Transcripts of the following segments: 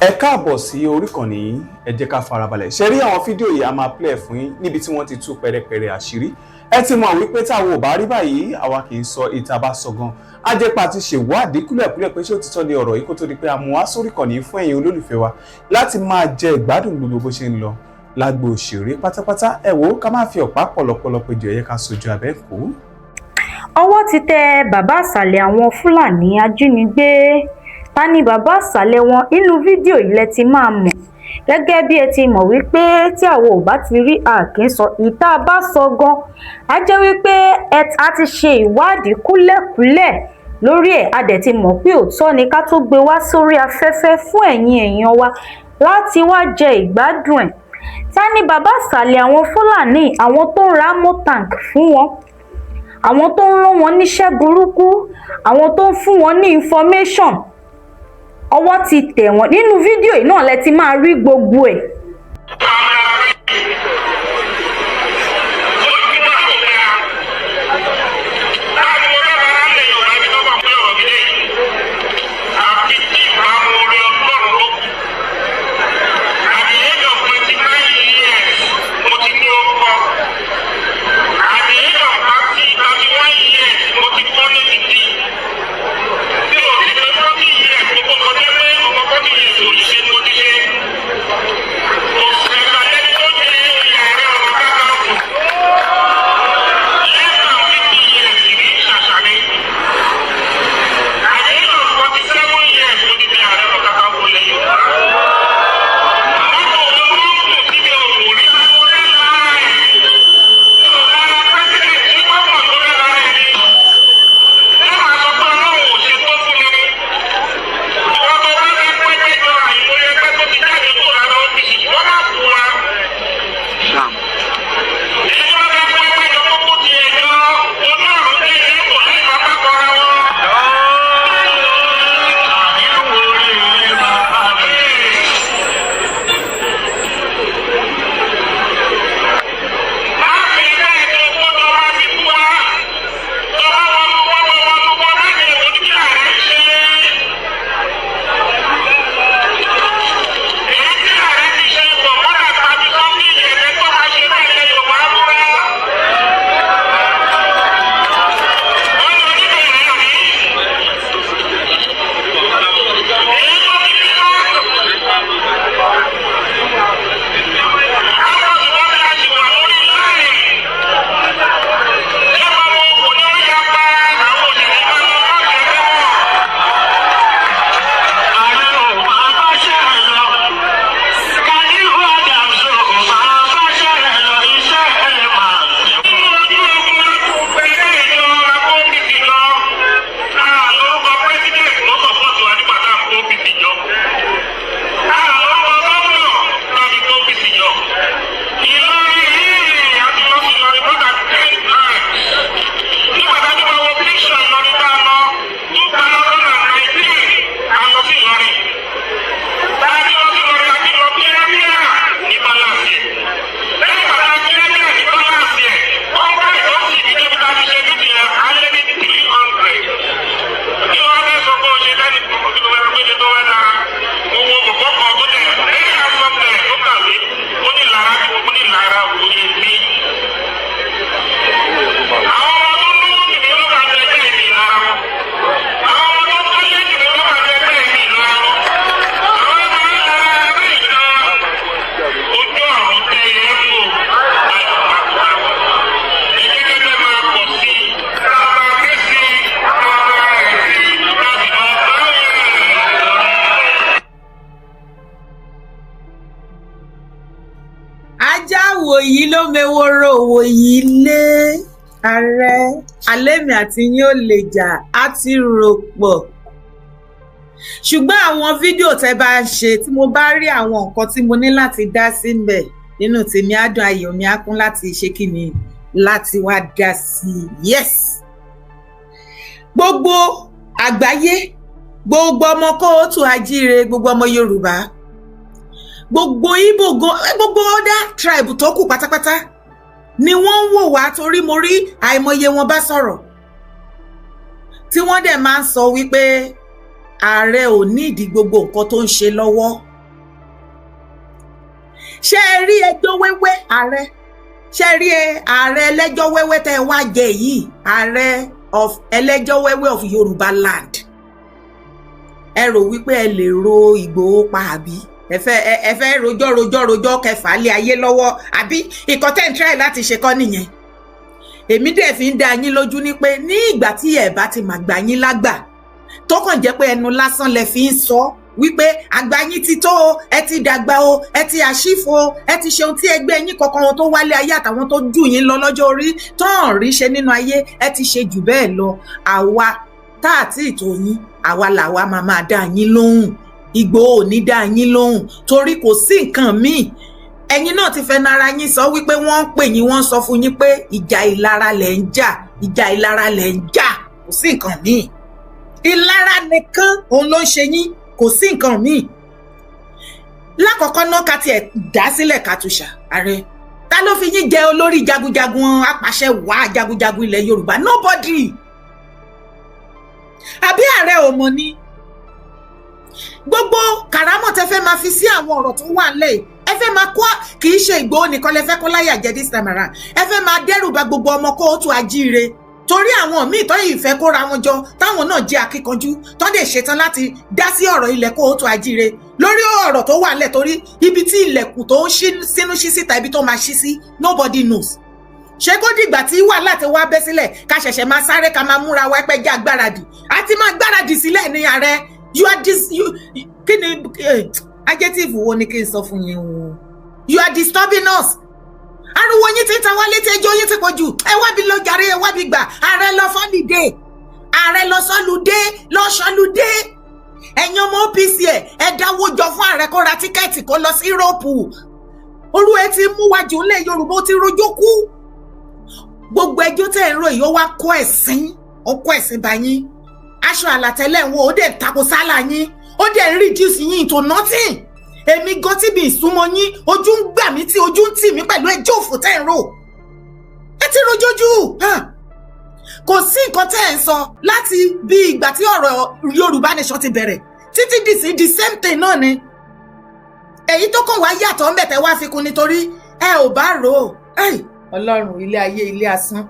Ẹ káàbọ̀ sí orí ìkànnì yìí, ẹ jẹ́ ká farabalẹ̀. Ṣé rí àwọn fídíò yìí a máa play fún yín níbi tí wọ́n ti tú pẹrẹpẹrẹ àṣírí. Ẹ ti mọ̀ wípé táwọn ò bá rí báyìí, àwa kì í sọ ìta bá sọ gan. A jẹ́ pa ti ṣèwádìí kúlẹ̀kúlẹ̀ pé ṣé òtítọ́ ni ọ̀rọ̀ yìí kó tó di pé a mú wá sórí ìkànnì yìí fún ẹ̀yin olólùfẹ́ wa láti máa jẹ ìgbádùn gbogbo bó ṣe ń lọ lágbo òṣèré pátápátá. Ẹ wò ó, ká má fi ọ̀pá pọ̀lọpọ̀lọ péjọ, ẹ yẹ ká sojú abẹ́ kó. Ọwọ́ ti tẹ bàbá àsàlẹ̀ àwọn Fúlàní ajínigbé. Ta ni bàbá àsàlẹ̀ wọn? Nínú fídíò yìí lẹ ti máa mọ̀. Gẹ́gẹ́ bí ẹ ti mọ̀ wípé tí àwọn ò bá ti rí àkín sọ ìta bá sọ gan, á jẹ́ wípé a ti ṣe ìwádìí kúlẹ̀kúlẹ̀ lórí ẹ̀. A dẹ̀ ti mọ̀ pé òótọ́ ni ká tó gbé wá sórí afẹ́fẹ́ fún ẹ̀yin èèyàn wa láti wá jẹ ìgbádùn ẹ̀. Ta ni bàbá àsàlẹ̀ àwọn Fúlàní? Àwọn tó ń ra motank fún wọn, àwọn tó ń rán wọn níṣẹ́ burúkú, àwọn tó ń fún wọn ní information. Ọwọ́ ti tẹ̀ wọ́n. Nínú fídíò yìí náà lẹ ti máa rí gbogbo ẹ̀. Wòyí ló meworo wòyí lé ààrẹ alẹ́mì àti yín ò lè jà á ti rò pọ̀. Ṣùgbọ́n àwọn fídíò tẹ́ bá ń ṣe tí mo bá rí àwọn nǹkan tí mo ní láti dá sí ńbẹ̀ nínú tèmi á dùn, ayọ̀ mi á kún láti ṣe kí ni, láti wá dá sí i. Yes, gbogbo àgbáyé, gbogbo ọmọ kóòtù ajíire, gbogbo ọmọ Yorùbá, gbogbo Ìgbò, gbogbo other tribe tó kù pátápátá ni wọ́n ń wò wá, torí mo rí àìmọye wọn bá sọ̀rọ̀ tí wọ́n dẹ̀ máa ń sọ wípé ààrẹ ò ní ìdí gbogbo nǹkan tó ń ṣe lọ́wọ́ ṣé ẹ rí ẹjọ́ wẹ́wẹ́ ààrẹ ṣé ẹ rí ààrẹ ẹlẹ́jọ́ wẹ́wẹ́ tẹ́ ẹ wá jẹ yìí ààrẹ of ẹlẹ́jọ́ wẹ́wẹ́ of Yorùbá land ẹ rò wípé ẹ lè ro Ìgbòho pa àbí ẹ fẹ́ rojọ́ kẹfà lé ayé lọ́wọ́ àbí ìkan tẹ́ ń try láti ṣe kọ́ nìyẹn èmi dẹ̀ fi ń dá yín lójú ní pé ní ìgbà tí ẹ bá ti mà gbà yín lágbà tó kàn jẹ́ pé ẹnu lásán lẹ fi ń sọ wípé àgbà yín ti tó o ẹ ti dàgbà o ẹ ti àṣìfo o ẹ ti ṣe ohun tí ẹgbẹ́ yín kankan tó wálé ayé àtàwọn tó jù yín lọ lọ́jọ́ orí tán rí ṣe nínú ayé ẹ ti ṣe jù bẹ́ẹ̀ lọ àwa tá àti ìtò yín àwa làwa máa dá yín lóhùn Ìgbòho ò ní dá yín lóhùn torí kò sí nǹkan míì ẹ̀yin náà ti fẹnu ara yín sọ wípé wọ́n ń pè yín wọ́n sọ fún yín pé ìjà ìlara lẹ̀ ń jà kò sí nǹkan míì ìlara nìkan òun ló ń ṣe yín kò sí nǹkan míì lákọ̀ọ́kọ́ náà ká tiẹ̀ dá sílẹ̀ kàtúṣà ààrẹ ta ló fi yín jẹ olórí jagunjagun apàṣẹ wàá jagunjagun ilẹ̀ Yorùbá nobody àbí ààrẹ ò mọ̀ ni gbogbo kàrámọ̀ tẹ fẹ́ máa fi sí àwọn ọ̀rọ̀ tó wà nílẹ̀ ẹ fẹ́ máa kó kì í ṣe Ìgbòho nìkan lẹ fẹ́ kó láyà jẹ this time around ẹ fẹ́ máa dẹ́rù bà gbogbo ọmọ kóòtù ajíire torí àwọn míì tó yìí fẹ́ kóra wọn jọ táwọn náà jẹ́ akíkanjú tó dẹ̀ ṣetán láti dá sí ọ̀rọ̀ ilẹ̀ kóòtù ajíire lórí ọ̀rọ̀ tó wà nílẹ̀ torí ibi tí ilẹ̀kùn tó ń ṣí sínú ṣí síta ibi tó máa ṣí sí nobody knows ṣé kó dìgbà tí wàhálà ti wá bẹ́ sílẹ̀ ká ṣẹ̀ṣẹ̀ máa sáré ká máa múra wá pẹ́ jẹ́ agbáradì àti máa gbáradì sílẹ̀ ní ààrẹ kí ni adjective wo ni kí n sọ fún yín o you are disturbing us ariwo yín ti ta wá létí ẹjọ́ yín ti pọ̀ jù ẹ wá bí lọ jàre ẹ wá bí gbà ààrẹ lọ fọ́lìdé ààrẹ lọ sọ́lùdé ẹ̀yin ọmọ OPC ẹ dáwó jọ fún ààrẹ kó ra tíkẹ́ẹ̀tì kó lọ sí Europe olú ẹ ti mú wájú ńlẹ̀ Yorùbá ó ti rojọ́ kú gbogbo ẹjọ́ tẹ̀ ń rò yìí ó wá kó ẹ̀sìn bá yín aṣọ àlàtẹ́lẹ̀ wo ó dẹ̀ tako sálà yín ó dẹ̀ reduce yín into nothing èmi gan tí bí ìsúnmọ́ yín ojú ń gbà mí tí ojú ń tì mí pẹ̀lú ẹjọ́ òfò tẹ́ ń rò ẹ ti rojójú kò sí nǹkan tẹ́ ẹ̀ ń sọ láti bí ìgbà tí ọ̀rọ̀ Yorùbá nation ti bẹ̀rẹ̀ títí dì sí the same thing náà ni èyí tó kàn wá yàtọ̀ ń bẹ̀tẹ̀ wá fi kún nítorí ẹ ò bá rò ó Ọlọ́run ilé ayé ilé asán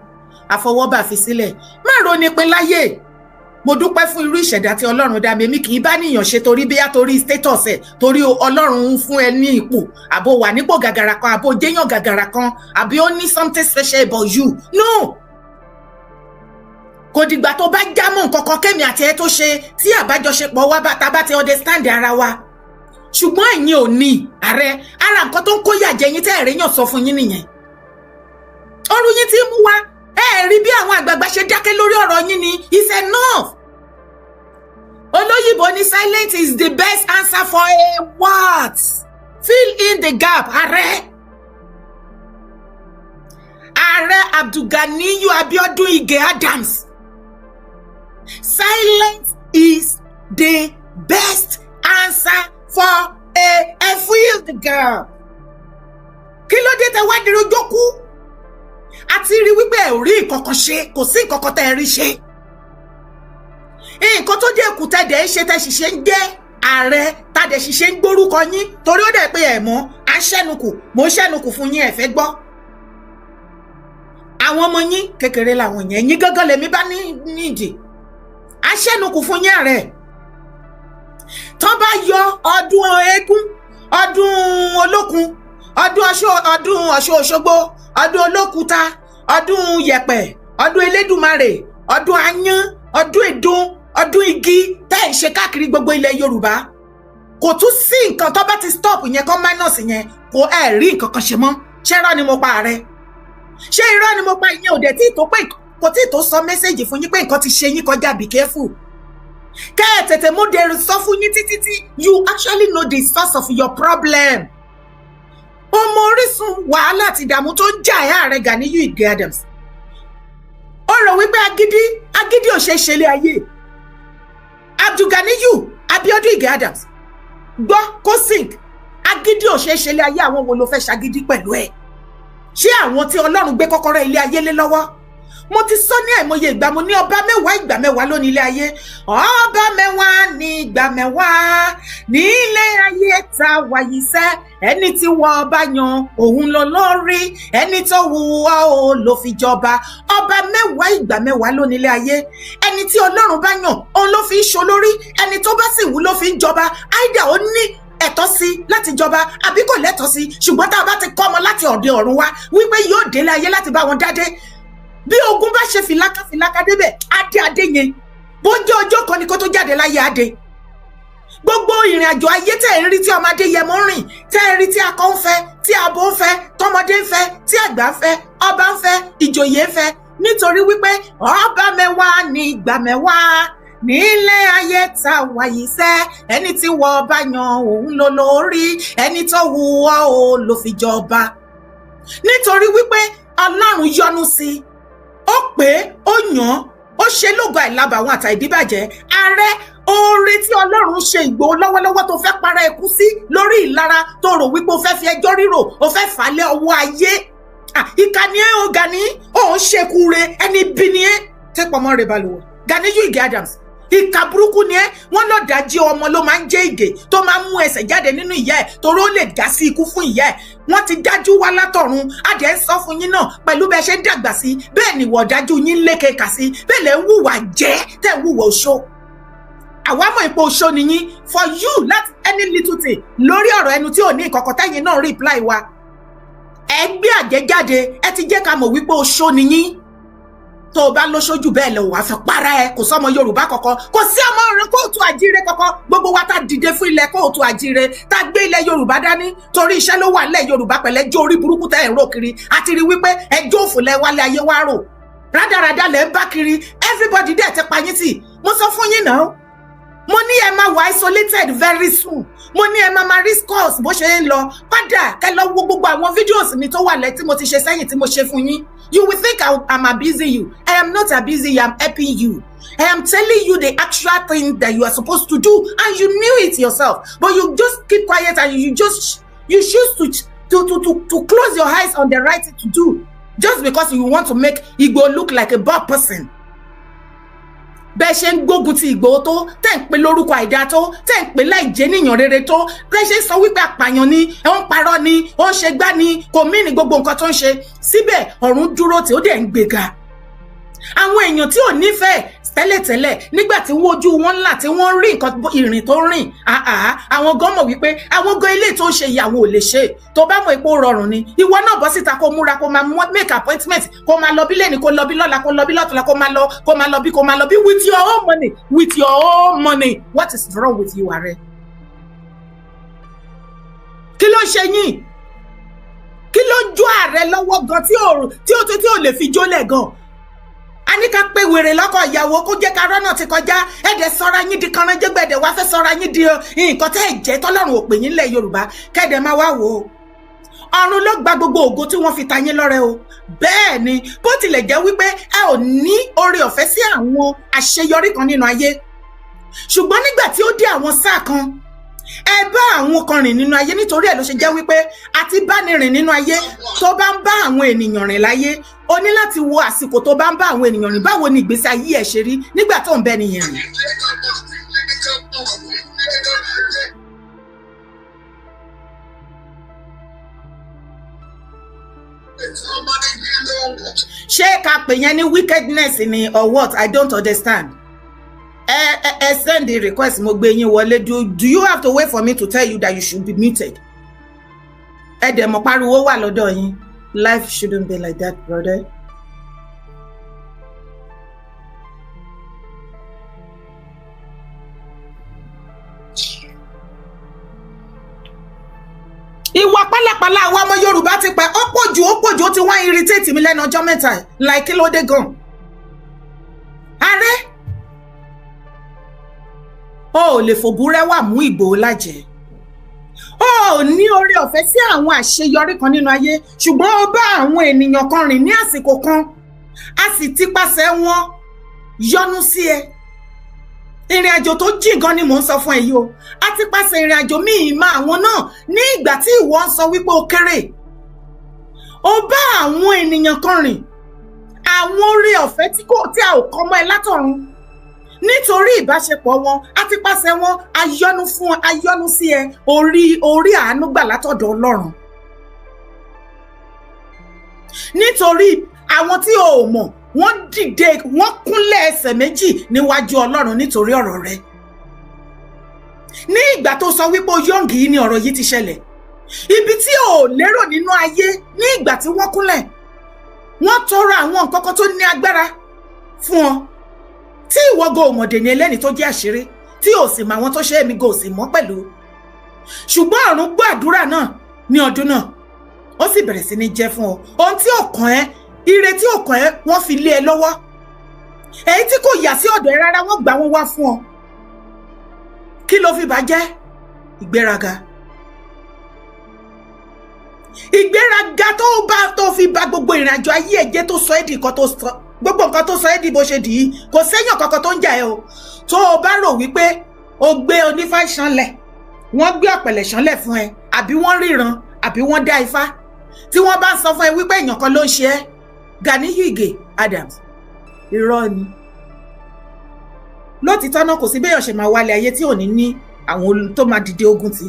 àfọwọ́bà fi sílẹ̀ má ro ní pin láyé mo dúpẹ́ fún irú ìṣẹ̀dá tí Ọlọ́run dá mi èmi kì í bá níyàn ṣe torí bíyá torí status ẹ̀ torí Ọlọ́run ń fún ẹ ní ipò àbò wà nípò gàgàrà kan àbò jẹ́yàn gàgàrà kan àbí ó ní something special about you no kò dìgbà tó bá jámọ́ nǹkan kan kémi àti ẹ tó ṣe tí àbájọṣepọ̀ wa bá ti understand ara wa ṣùgbọ́n ẹ̀yin ò ní ààrẹ ara nǹkan tó ń kó yà jẹ yín tẹ́ ẹ̀rẹ́ yàn sọ fún yín nìyẹn ọrùn yín ti mú wa rí bí àwọn àgbààgbà ṣe dákẹ́ lórí ọ̀rọ̀ yín ni it's enough olóyìnbó ní silence is the best answer for a what fill in the gap ààrẹ Abdulganiyu Abiodun Ige Adams silence is the best answer for a fill the gap kí ló dé tẹ wá dúró jókòó àti rí wípé ẹ ò rí nǹkankan ṣe kò sí nǹkankan tẹ́ ẹ rí ṣe nǹkan tó jẹ́ èkúté dẹ̀ ṣe tẹ́ ṣiṣẹ́ ń jẹ́ ààrẹ tàdé ṣiṣẹ́ ń gbórúkọ yín torí ó dẹ̀ pé ẹ̀ mọ́ à ń ṣẹ́nukù mò ń ṣẹ́nukù fún yín ẹ̀ fẹ́ gbọ́ àwọn ọmọ yín kékeré làwọn yẹn yín gángan lèmi bá nídìí à ń ṣẹ́nukù fún yín ààrẹ tán bá yọ ọdún eégún ọdún olókun ọdún Ọ̀ṣun Òṣogbo ọdún olókùúta ọdún yẹ̀pẹ̀ ọdún elédùmarè ọdún ayán ọdún ìdun ọdún igi tẹ́ ẹ̀ ń ṣe káàkiri gbogbo ilẹ̀ Yorùbá kò tún sí nǹkan tó bá ti stop yẹn kọ́ minus yẹn kò ẹ̀ rí nǹkan kan ṣe mọ́ ṣé irọ́ ni mo pa ààrẹ ṣé irọ́ ni mo pa ìyẹn òde tí tó pé kò tí tó sọ mẹ́sẹ̀gì fún yín pé nǹkan ti ṣe yín kọjá be careful kẹ́ ẹ̀ tètè mú dèrò sọ fún yín títí tí you actually know the source of your problem ọmọ orísun wàhálà àti ìdààmú tó ń jà ẹ́ ààrẹ Ganiyu Ige Adams ó rò wípé agídí ò ṣe ṣe lé ayé Abdulganiyu Abiodun Ige Adams gbọ́ kó sink agídí ò ṣe ṣe lé ayé àwọn wo ló fẹ́ ṣagídí pẹ̀lú ẹ̀ ṣé àwọn tí Ọlọ́run gbé kọ́kọ́rọ́ ilé ayé lé lọ́wọ́ mo ti sọ ní àìmọye ìgbà mo ní ọba mẹ́wàá ìgbà mẹ́wàá lónìí ilé ayé ọba mẹ́wàá ní ìgbà mẹ́wàá ní ilé ayé tá a wà yìí sẹ́ ẹni tí wọ́n bá yan òun lọ lórí ẹni tó wù ọ́ ò ló fi jọba ọba mẹ́wàá ìgbà mẹ́wàá ló nílé ayé ẹni tí Ọlọ́run bá yàn òun ló fi ń ṣolórí ẹni tó bá sì wù ló fi ń jọba áìdá ó ní ẹ̀tọ́ sí láti jọba àbí kò lẹ́tọ̀ọ́ sí ṣùgbọ́n tá a bá ti kọ́ ọmọ láti ọ̀dẹ ọ̀run wá wípé yóò délé ayé láti bá wọn dádé bí ogun bá ṣe fìlákà débẹ̀ adé yẹn bó jẹ́ ọjọ́ kan ni kó tó jáde láyé adé gbogbo ìrìn àjò ayé tẹ́ ń rí tí ọmọdé yẹmọ rìn tẹ́ ń rí tí akọ ń fẹ́ tí abo ń fẹ́ tọmọdé ń fẹ́ tí àgbà ń fẹ́ ọba ń fẹ́ ìjòyè ń fẹ́ nítorí wípé ọba mẹ́wàá ní ìgbà mẹ́wàá nílé ayé tá a wà yìí sẹ́ ẹni tí wọ́n bá yan òun ló lórí ẹni tó wù ọ́ ò ló fi jọba nítorí wípé Ọlọ́run yọ́nú sí i ó pé ó yàn ó ṣe lógo àìlábàwọ́n àtàìdíbàjẹ́ ààrẹ oore tí Ọlọ́run ṣe Ìgbòho lọ́wọ́lọ́wọ́ tó fẹ́ para ẹkú sí lórí ìlara tó rò wípé ó fẹ́ fi ẹjọ́ rírò ó fẹ́ fà á lé ọwọ́ ayé ìkànnì ẹ̀ ò Gani ó ń ṣekú re ẹni bí ni ẹ́ tẹ́pọ̀ mọ́ rẹ̀ balùwẹ̀ Ganiyu Ige Adams ìka burúkú ni ẹ́ wọ́n lọ dájí ọmọ ló máa ń jẹ́ ìgè tó máa ń mú ẹsẹ̀ jáde nínú ìyá ẹ̀ torí ó lè dá sí ikú fún ìyá ẹ̀ wọ́n ti dájú wá látọ̀run adé ń sọ fún yín náà pẹ̀lú bẹ́ẹ̀ ṣe ń dàgbà sí bẹ́ẹ̀ ni ìwọ̀ dájú yín lékè kà sí bẹ́ẹ̀ lẹ́ ń wùwà jẹ́ tẹ́ ń wùwà oṣó àwa mọ̀ ipò oṣó ni yín for you láti any little thing lórí ọ̀rọ̀ ẹnu tí ò ní ìkọ̀kọ̀ tẹ́yìn náà reply wa ẹ gbé àjẹjáde ẹ ti jẹ́ ká mọ̀ wípé oṣó ni yín tó o bá lóṣojú bẹ́ẹ̀ lọ wàá fẹ́ para ẹ kò sọmọ Yorùbá kankan kò sí ọmọ rẹ kóòtù àjíire kankan gbogbo wa tá dìde fún ilẹ̀ kóòtù àjíire tá gbé ilẹ̀ Yorùbá dání torí iṣẹ́ ló wà nílẹ̀ Yorùbá pẹ̀lẹ́ jó orí burúkú tẹ́ ẹ̀ ń rò kiri àti rí wípé ẹjọ́ òfò lẹ wálé ayé wá rò rádaràda lẹ ń bá kiri everybody dẹ̀ ti pa yín tì mo sọ fún yín náà mo ní ẹ máa wà isolated very soon mo ní ẹ máa rí scores bó ṣe ń lọ padà kẹ́ lọ wo gbogbo àwọn videos mi tó wà lẹ́ tí mo ti ṣe sẹ́yìn tí mo ṣe fún yín. You will think I'm abusing you. I am not abusing you. I'm helping you. I am telling you the actual thing that you are supposed to do, and you knew it yourself. But you just keep quiet and you choose to close your eyes on the right thing to do, just because you want to make Igbo look like a bad person. Bẹ́ẹ̀ ṣe ń gbógun ti Ìgbòho tó tẹ́ ń pè lórúkọ àìdá tó tẹ́ ń pè láì jẹ́ níyàn rere tó bẹ́ẹ̀ ṣe ń sọ wípé àpàyàn ni ẹ̀ ń parọ́ ni ó ń ṣe gbá ni kò mí ní gbogbo nǹkan tó ń ṣe síbẹ̀ ọ̀run dúró tí ó dẹ̀ ń gbéga. Àwọn èèyàn tí ò nífẹ̀ẹ́ tẹ́lẹ̀tẹ́lẹ̀ nígbà tí wọ́n ojú wọn ńlá tí wọ́n rí nǹkan ìrìn tó rìn àwọn gan mọ̀ wípé àwọn gan ilé tó ń ṣe ìyàwó ò lè ṣe tó bá mọ̀ ipò rọrùn ni ìwọ náà bọ́ síta kó múra kó máa make appointment kó máa lọ bí lẹ́ni kó lọ bí lọ́la kó lọ bí lọ́tùlá kó máa lọ bí with your own money what is wrong with you Ààrẹ? Kí ló ń ṣe yín? Kí ló ń jó Ààrẹ lọ́wọ́ gan tí ó lè fi jólẹ̀ gan? A ní ká pé wèrè lọ́kọ̀ ìyàwó kó jẹ́ ká rọ́nà ti kọjá ẹ̀dẹ̀ sọ́ra yín di kanranjẹ́gbẹ̀dẹ̀ wá fẹ́ sọ́ra yín di nǹkan tẹ́ ẹ̀ jẹ́ tọ́lọ́run ò pè yín lẹ̀ Yorùbá kẹ́ẹ̀dẹ̀ máa wá wò ó. Ọ̀run ló gba gbogbo ògo tí wọ́n fi ta yín lọ́rẹ o. Bẹ́ẹ̀ ni bó tilẹ̀ jẹ́ wípé ẹ ò ní oore ọ̀fẹ́ sí àwọn àṣeyọrí kan nínú ayé. Ṣùgbọ́n nígbà tí ó dé àwọn sáà kan ẹ bá àwọn kan rìn nínú ayé nítorí ẹ̀ ló ṣe jẹ́ wípé àti bá ní rìn nínú ayé tó bá ń bá àwọn ènìyàn rìn láyé o ní láti wo àsìkò tó bá ń bá àwọn ènìyàn rìn báwo ni ìgbésí ayé ẹ̀ ṣe rí nígbà tó ń bẹ nìyẹn rìn. Ṣé ká pè yẹn ní wickedness ni or what? I don't understand. Send the request mo gbé yín wọlé. Do you have to wait for me to tell you that you should be muted? Dẹ̀ mọ̀ pariwo wà lọ́dọ̀ yín. Life shouldn't be like that, brother. Ìwà pálapàla àwọn ọmọ Yorùbá ti pẹ́ ó pọ̀jù ó ti wá irritate mi lẹ́nu ọjọ́ mẹ́ta like kí ló dé gan? Ààrẹ ó lè fòbúrẹ́wà mú Ìgbòho lájẹ. Ó ní oore ọ̀fẹ́ sí àwọn àṣeyọrí kan nínú ayé ṣùgbọ́n ó bá àwọn ènìyàn kan rìn ní àsìkò kan a sì ti pàṣẹ wọn yọ́nú sí ẹ. Ìrìn àjò tó jìn gan ni mò ń sọ fún ẹ yìí o. A ti pàṣẹ ìrìn àjò míì máa àwọn náà ní ìgbà tí ìwọ ń sọ wípé ó kéré. Ó bá àwọn ènìyàn kan rìn àwọn oore ọ̀fẹ́ tí a ò kọ́ mọ́ ẹ látọ̀run. nítorí ìbáṣepọ̀ wọn àti pàṣẹ wọn ayọ́nú sí ẹ orí àánú gbà látọ̀dọ̀ Ọlọ́run. Nítorí àwọn tí o ò mọ̀ wọ́n dìde wọ́n kúnlẹ̀ ẹsẹ̀ méjì níwájú Ọlọ́run nítorí ọ̀rọ̀ rẹ. Ní ìgbà tó sọ wípé yọ̀ǹgì yìí ni ọ̀rọ̀ yìí ti ṣẹlẹ̀, ibi tí o ò lérò nínú ayé, ní ìgbà tí wọ́n kúnlẹ̀ wọ́n tọrọ àwọn nǹkan kan tó ní agbára fún ọ tí ìwọ go òmòdè ní ẹlẹ́ni tó jẹ́ àṣírí tí ò sì mọ àwọn tó ṣe èmi go sì mọ́ pẹ̀lú. Ṣùgbọ́n ọ̀run gbọ́ àdúrà náà ní ọdún náà, ó sì bẹ̀rẹ̀ sí ní jẹ́ fún ọ ohun tí ò kàn ẹ́, ire tí ò kàn ẹ́ wọ́n fi lé ẹ lọ́wọ́, èyí tí kò yà sí ọ̀dọ̀ ẹ rárá wọ́n gbà wọ́n wá fún ọ. Kí ló fi bàjẹ́? Ìgbéraga. Ìgbéraga tó fi bà gbogbo ìrìnàjò ayé ẹ jẹ́, tó sọ ẹ́ di nǹkan tó sọ gbogbo nǹkan tó sọ ẹ́ di bó ṣe dì í. Kò séyàn kankan tó ń jà ẹ́ o. Tó o bá rò wípé o gbé onífá ṣánlẹ̀, wọ́n gbé ọ̀pẹ̀lẹ̀ ṣánlẹ̀ fún ẹ, àbí wọ́n ríran, àbí wọ́n dá ifá, tí wọ́n bá sọ fún ẹ wípé èèyàn kan ló ń ṣe ẹ́, Ganiyu Ige Adams, irọ́ ni. Lótìtọ́ náà kò sí béèyàn ṣe máa wálé ayé tí ò ní àwọn tó máa dìde ogun tì,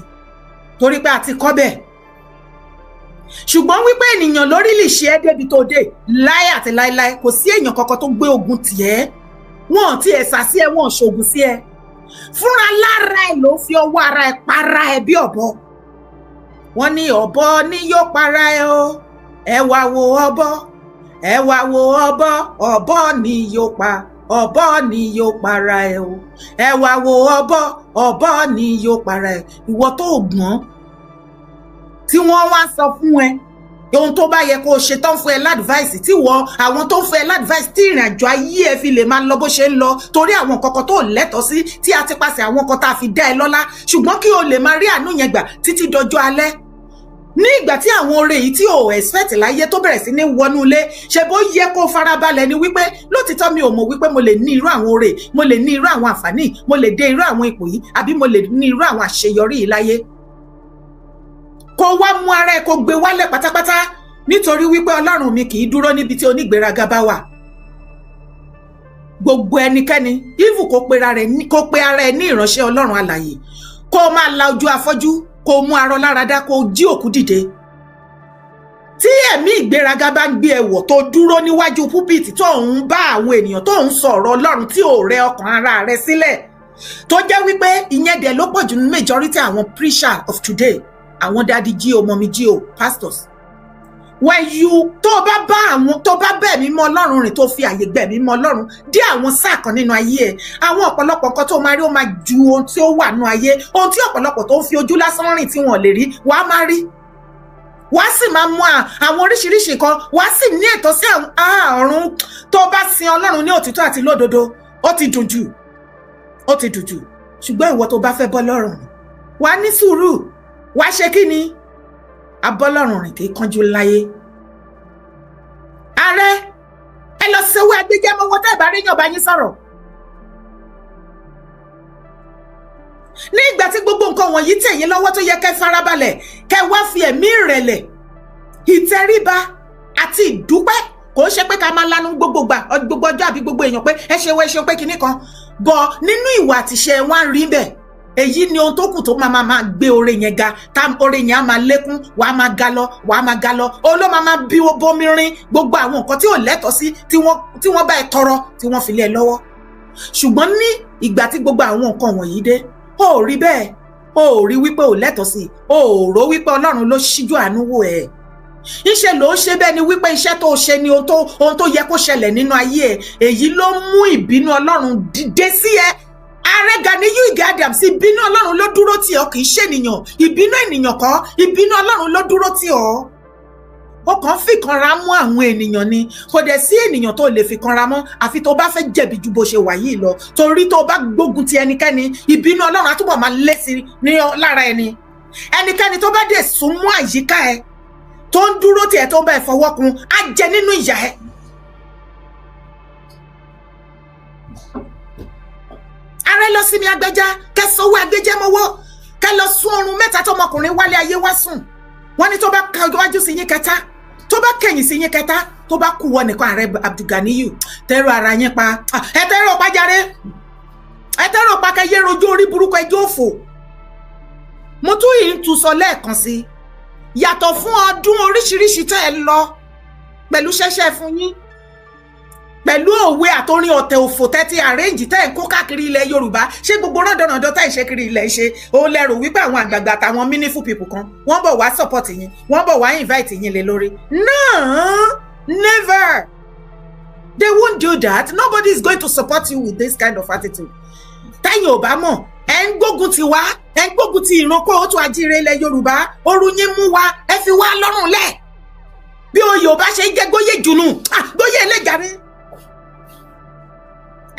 torí pé a ti kọ́ bẹ́ẹ̀. Ṣùgbọ́n wípé ènìyàn lórí lè ṣe ẹ́ débi tó dé láé àti láéláé, kò sí èèyàn kankan tó gbé ogun tì ẹ́. Wọ́n ti ẹ̀sà sí ẹ, wọ́n ṣogun sí ẹ. Fúnra lára ẹ ló fi ọwọ́ ara ẹ para ẹ bí ọ̀bọ. Wọ́n ní ọ̀bọ ni yóò para ẹ o, ẹ wá wo ọ̀bọ, ẹ wá wo ọ̀bọ, ọ̀bọ ni yóò pa, ọ̀bọ ni yóò para ẹ o, ẹ wá wo ọ̀bọ, ọ̀bọ ni yóò para ẹ. Ìwọ tó gbọ́n tí wọ́n wá sọ fún ẹ ohun tó bá yẹ kó o ṣe tán fún ẹ ládvice, tí wọ́n àwọn tó ń fún ẹ ládvice tí ìrìnàjò ayé ẹ fi lè máa lọ bó ṣe ń lọ, torí àwọn kọ̀ọ̀kan tó lẹ́tọ̀ọ́ sí tí a ti pàṣẹ àwọn kan tá a fi dá ẹ lọ́lá, ṣùgbọ́n kí o lè máa rí àánú yẹn gbà títí dọjọ́ alẹ́. Ní ìgbà tí àwọn oore yìí tí o expect láyé tó bẹ̀rẹ̀ sí ní wọnú ilé, ṣe bó yẹ kó farabalẹ̀ ni wípé lótìtọ́ mi ò mọ̀ wípé mo lè ní irú àwọn oore, mo lè ní irú àwọn àǹfààní, mo lè dé irú àwọn ipò yìí, àbí mo lè ní irú àwọn àṣeyọrí yìí láyé. Kó wá mú ara ẹ kó gbé wálẹ̀ pátápátá, nítorí wípé Ọlọ́run mi kì í dúró níbi tí onígbéraga bá wà. Gbogbo ẹnikẹ́ni even kó pe ara ẹ ní ìránṣẹ́ Ọlọ́run alààyè, kó máa la ojú afọ́jú, kó mú arọ láradá, kó jí òkú dìde. Tí ẹ̀mí ìgbéraga bá ń gbé ẹ wọ̀ tó dúró níwájú púpìtì tó ń bá àwọn ènìyàn tó ń sọ̀rọ̀ Ọlọ́run tí ò rẹ ọkàn ara rẹ sílẹ̀, tó jẹ́ wípé ìyẹn dẹ̀ ló pọ̀jù ní majority àwọn preacher of today, àwọn daddy G.O, mommy G.O, pastors. When you tó bá bẹ̀ mí mọ́ Ọlọ́run rìn, tó fi àyè gbẹ̀ mí mọ́ Ọlọ́run dé àwọn sáà kan nínú ayé ẹ̀, àwọn ọ̀pọ̀lọpọ̀ nǹkan tó máa rí ó máa ju ohun tí ó wà nínú ayé, ohun tí ọ̀pọ̀lọpọ̀ tó ń fi ojú lásán rìn tí wọ́n lè rí wàá máa rí. Wàá sì máa mú àwọn oríṣiríṣi nǹkan, wàá sì ní ẹ̀tọ́ sí ọ̀run. Tó bá sin Ọlọ́run ní òtítọ́ àti lódodo, ó ti dùn jù, ó ti dùn jù. Ṣùgbọ́n ìwọ tó bá fẹ́ bọ́ lọ́rùn, wàá ní sùúrù, wàá ṣe kí ni? Abọ́lọ́run rìn kì í kánjú láyé. Ààrẹ, ẹ lọ sẹ́wọ́ agbẹjẹ́mọ́wọ́ tẹ́ ìbá ríyàn bá yín sọ̀rọ̀. Ní ìgbà tí gbogbo nǹkan wọ̀nyí tẹ̀ yín lọ́wọ́ tó yẹ kẹ́ farabalẹ̀, kẹ́ wá fi ẹ̀mí ìrẹ̀lẹ̀, ìtẹríba àti ìdúpẹ́, kò ṣe pé ká máa lanu gbogbo ọjọ́ àbí gbogbo èèyàn pé ẹ ṣe pé kinní kan, bọ̀ nínú ìwà àtìṣe wọn rí bẹ́ẹ̀. Èyí ni ohun tó kù tó máa gbé oore yẹn ga, tá oore yẹn á máa lékún, wàá máa ga lọ, wàá máa ga lọ, ló máa bí bomi rin gbogbo àwọn nǹkan tí ò lẹ́tọ̀ọ́ sí tí wọ́n bá ẹ tọrọ, tí wọ́n fi lé ẹ lọ́wọ́. Ṣùgbọ́n ní ìgbà tí gbogbo àwọn nǹkan wọ̀nyí dé, ó rí bẹ́ẹ̀, ó rí wípé ò lẹ́tọ̀ọ́ sí, ó rò wípé Ọlọ́run ló ṣíjú àánú wò ẹ́. Iṣẹ́ ló ṣe bẹ́ẹ̀ ni wípé iṣẹ́ tó ṣe ni ohun tó yẹ kó ṣẹlẹ̀ nínú ayé ẹ̀. Èyí ló mú ìbínú Ọlọ́run dìde sí ẹ. Ààrẹ Ganiyu Ige Adams, ìbínú Ọlọ́run ló dúró tì ọ́, kì í ṣe ènìyàn. Ìbínú ènìyàn kọ́, ìbínú Ọlọ́run ló dúró tì ọ́. Ó kàn fi kanra mú àwọn ènìyàn ni, kò dẹ̀ sí ènìyàn tó lè fi kanra mọ́ àfi tó bá fẹ́ jẹ̀bi ju bó ṣe wà yìí lọ, torí tó bá gbógun ti ẹnikẹ́ni, ìbínú Ọlọ́run á túbọ̀ máa lé sí ní lára ẹni. Ẹnikẹ́ni tó bá dẹ̀ sún mọ́ àyíká ẹ, tó ń dúró tì ẹ, tó bá ẹ fọwọ́ kun, á jẹ nínú ìyà ẹ. Ààrẹ lọ sí mi agbẹjá, kẹ́ sanwó agbẹjẹmọ́wọ́, kẹ́ lọ sún oorun mẹ́ta tọmọkùnrin wálé ayé wá sùn. Wọ́n ní tó bá ka iwájú sí yín kẹta, tó bá kẹ̀yìn sí yín kẹta, tó bá kú wọ nìkan Ààrẹ Abdulganiyu, tẹ́rọ ara yín pa, ẹ tẹ́rọ pàjáre, ẹ tẹ́rọ pàkẹ́yẹ rojú orí burúkú ẹjọ́ òfò. Mo tún yìí ń tún sọ lẹ́ẹ̀kan sí yàtọ̀ fún ọdún oríṣiríṣi tẹ́ ẹ lọ pẹ̀lú ṣẹ́ṣẹ́ fún yín pẹ̀lú òwe àtòrin ọ̀tẹ̀ òfò tẹ́ ti àrẹ́ǹjì tẹ́ ẹ̀ kó káàkiri ilẹ̀ Yorùbá ṣé gbogbo rọ́dọ̀nàdọ́ tẹ́ ẹ̀ ṣe kiri ilẹ̀ ṣe òun lẹ́rù wípé àwọn àgbààgbà àtàwọn meaningful people kan wọ́n bọ̀ wá support yín wọ́n bọ̀ wá invite yín lé lórí. No, never. They won't do that. Nobody is going to support you with this kind of attitude. Tẹ́yìn ò bá mọ̀ ẹ̀ ń gbógun ti wá ẹ̀ ń gbógun ti ìran Kóòtù Àjíire ilẹ̀ Yorùbá oru yín mú wa ẹ fi wá lọ́rùn lẹ̀ bí oyè ò bá ṣe jẹ́ gbóyè jùnú gbóyè ẹlẹ́jàre.